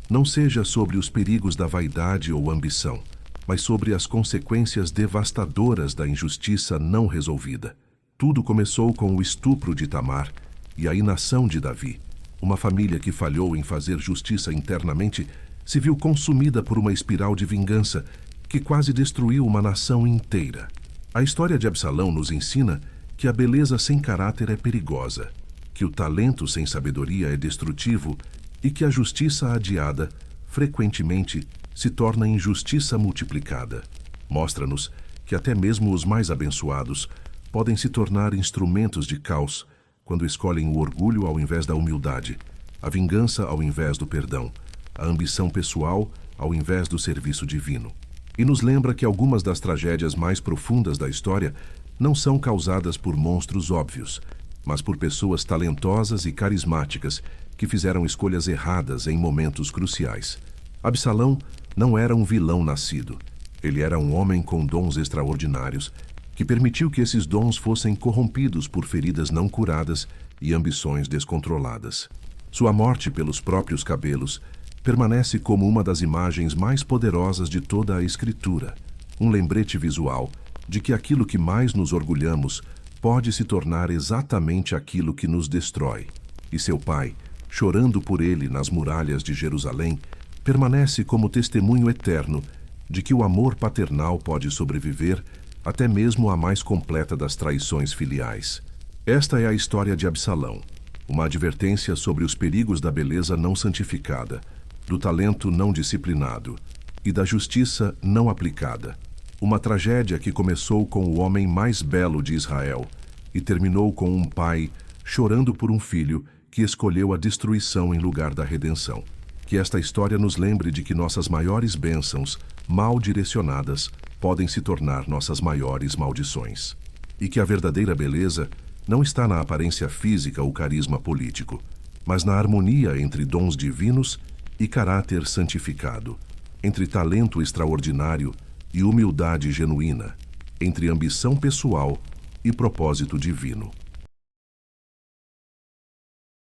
não seja sobre os perigos da vaidade ou ambição, mas sobre as consequências devastadoras da injustiça não resolvida. Tudo começou com o estupro de Tamar e a inação de Davi. Uma família que falhou em fazer justiça internamente se viu consumida por uma espiral de vingança que quase destruiu uma nação inteira. A história de Absalão nos ensina que a beleza sem caráter é perigosa, que o talento sem sabedoria é destrutivo e que a justiça adiada, frequentemente, se torna injustiça multiplicada. Mostra-nos que até mesmo os mais abençoados podem se tornar instrumentos de caos quando escolhem o orgulho ao invés da humildade, a vingança ao invés do perdão, a ambição pessoal ao invés do serviço divino. E nos lembra que algumas das tragédias mais profundas da história não são causadas por monstros óbvios, mas por pessoas talentosas e carismáticas que fizeram escolhas erradas em momentos cruciais. Absalão não era um vilão nascido. Ele era um homem com dons extraordinários, que permitiu que esses dons fossem corrompidos por feridas não curadas e ambições descontroladas. Sua morte pelos próprios cabelos permanece como uma das imagens mais poderosas de toda a Escritura, um lembrete visual de que aquilo que mais nos orgulhamos pode se tornar exatamente aquilo que nos destrói. E seu pai, chorando por ele nas muralhas de Jerusalém, permanece como testemunho eterno de que o amor paternal pode sobreviver até mesmo à mais completa das traições filiais. Esta é a história de Absalão, uma advertência sobre os perigos da beleza não santificada, do talento não disciplinado e da justiça não aplicada. Uma tragédia que começou com o homem mais belo de Israel e terminou com um pai chorando por um filho que escolheu a destruição em lugar da redenção. Que esta história nos lembre de que nossas maiores bênçãos, mal direcionadas, podem se tornar nossas maiores maldições. E que a verdadeira beleza não está na aparência física ou carisma político, mas na harmonia entre dons divinos e caráter santificado, entre talento extraordinário e humildade genuína, entre ambição pessoal e propósito divino.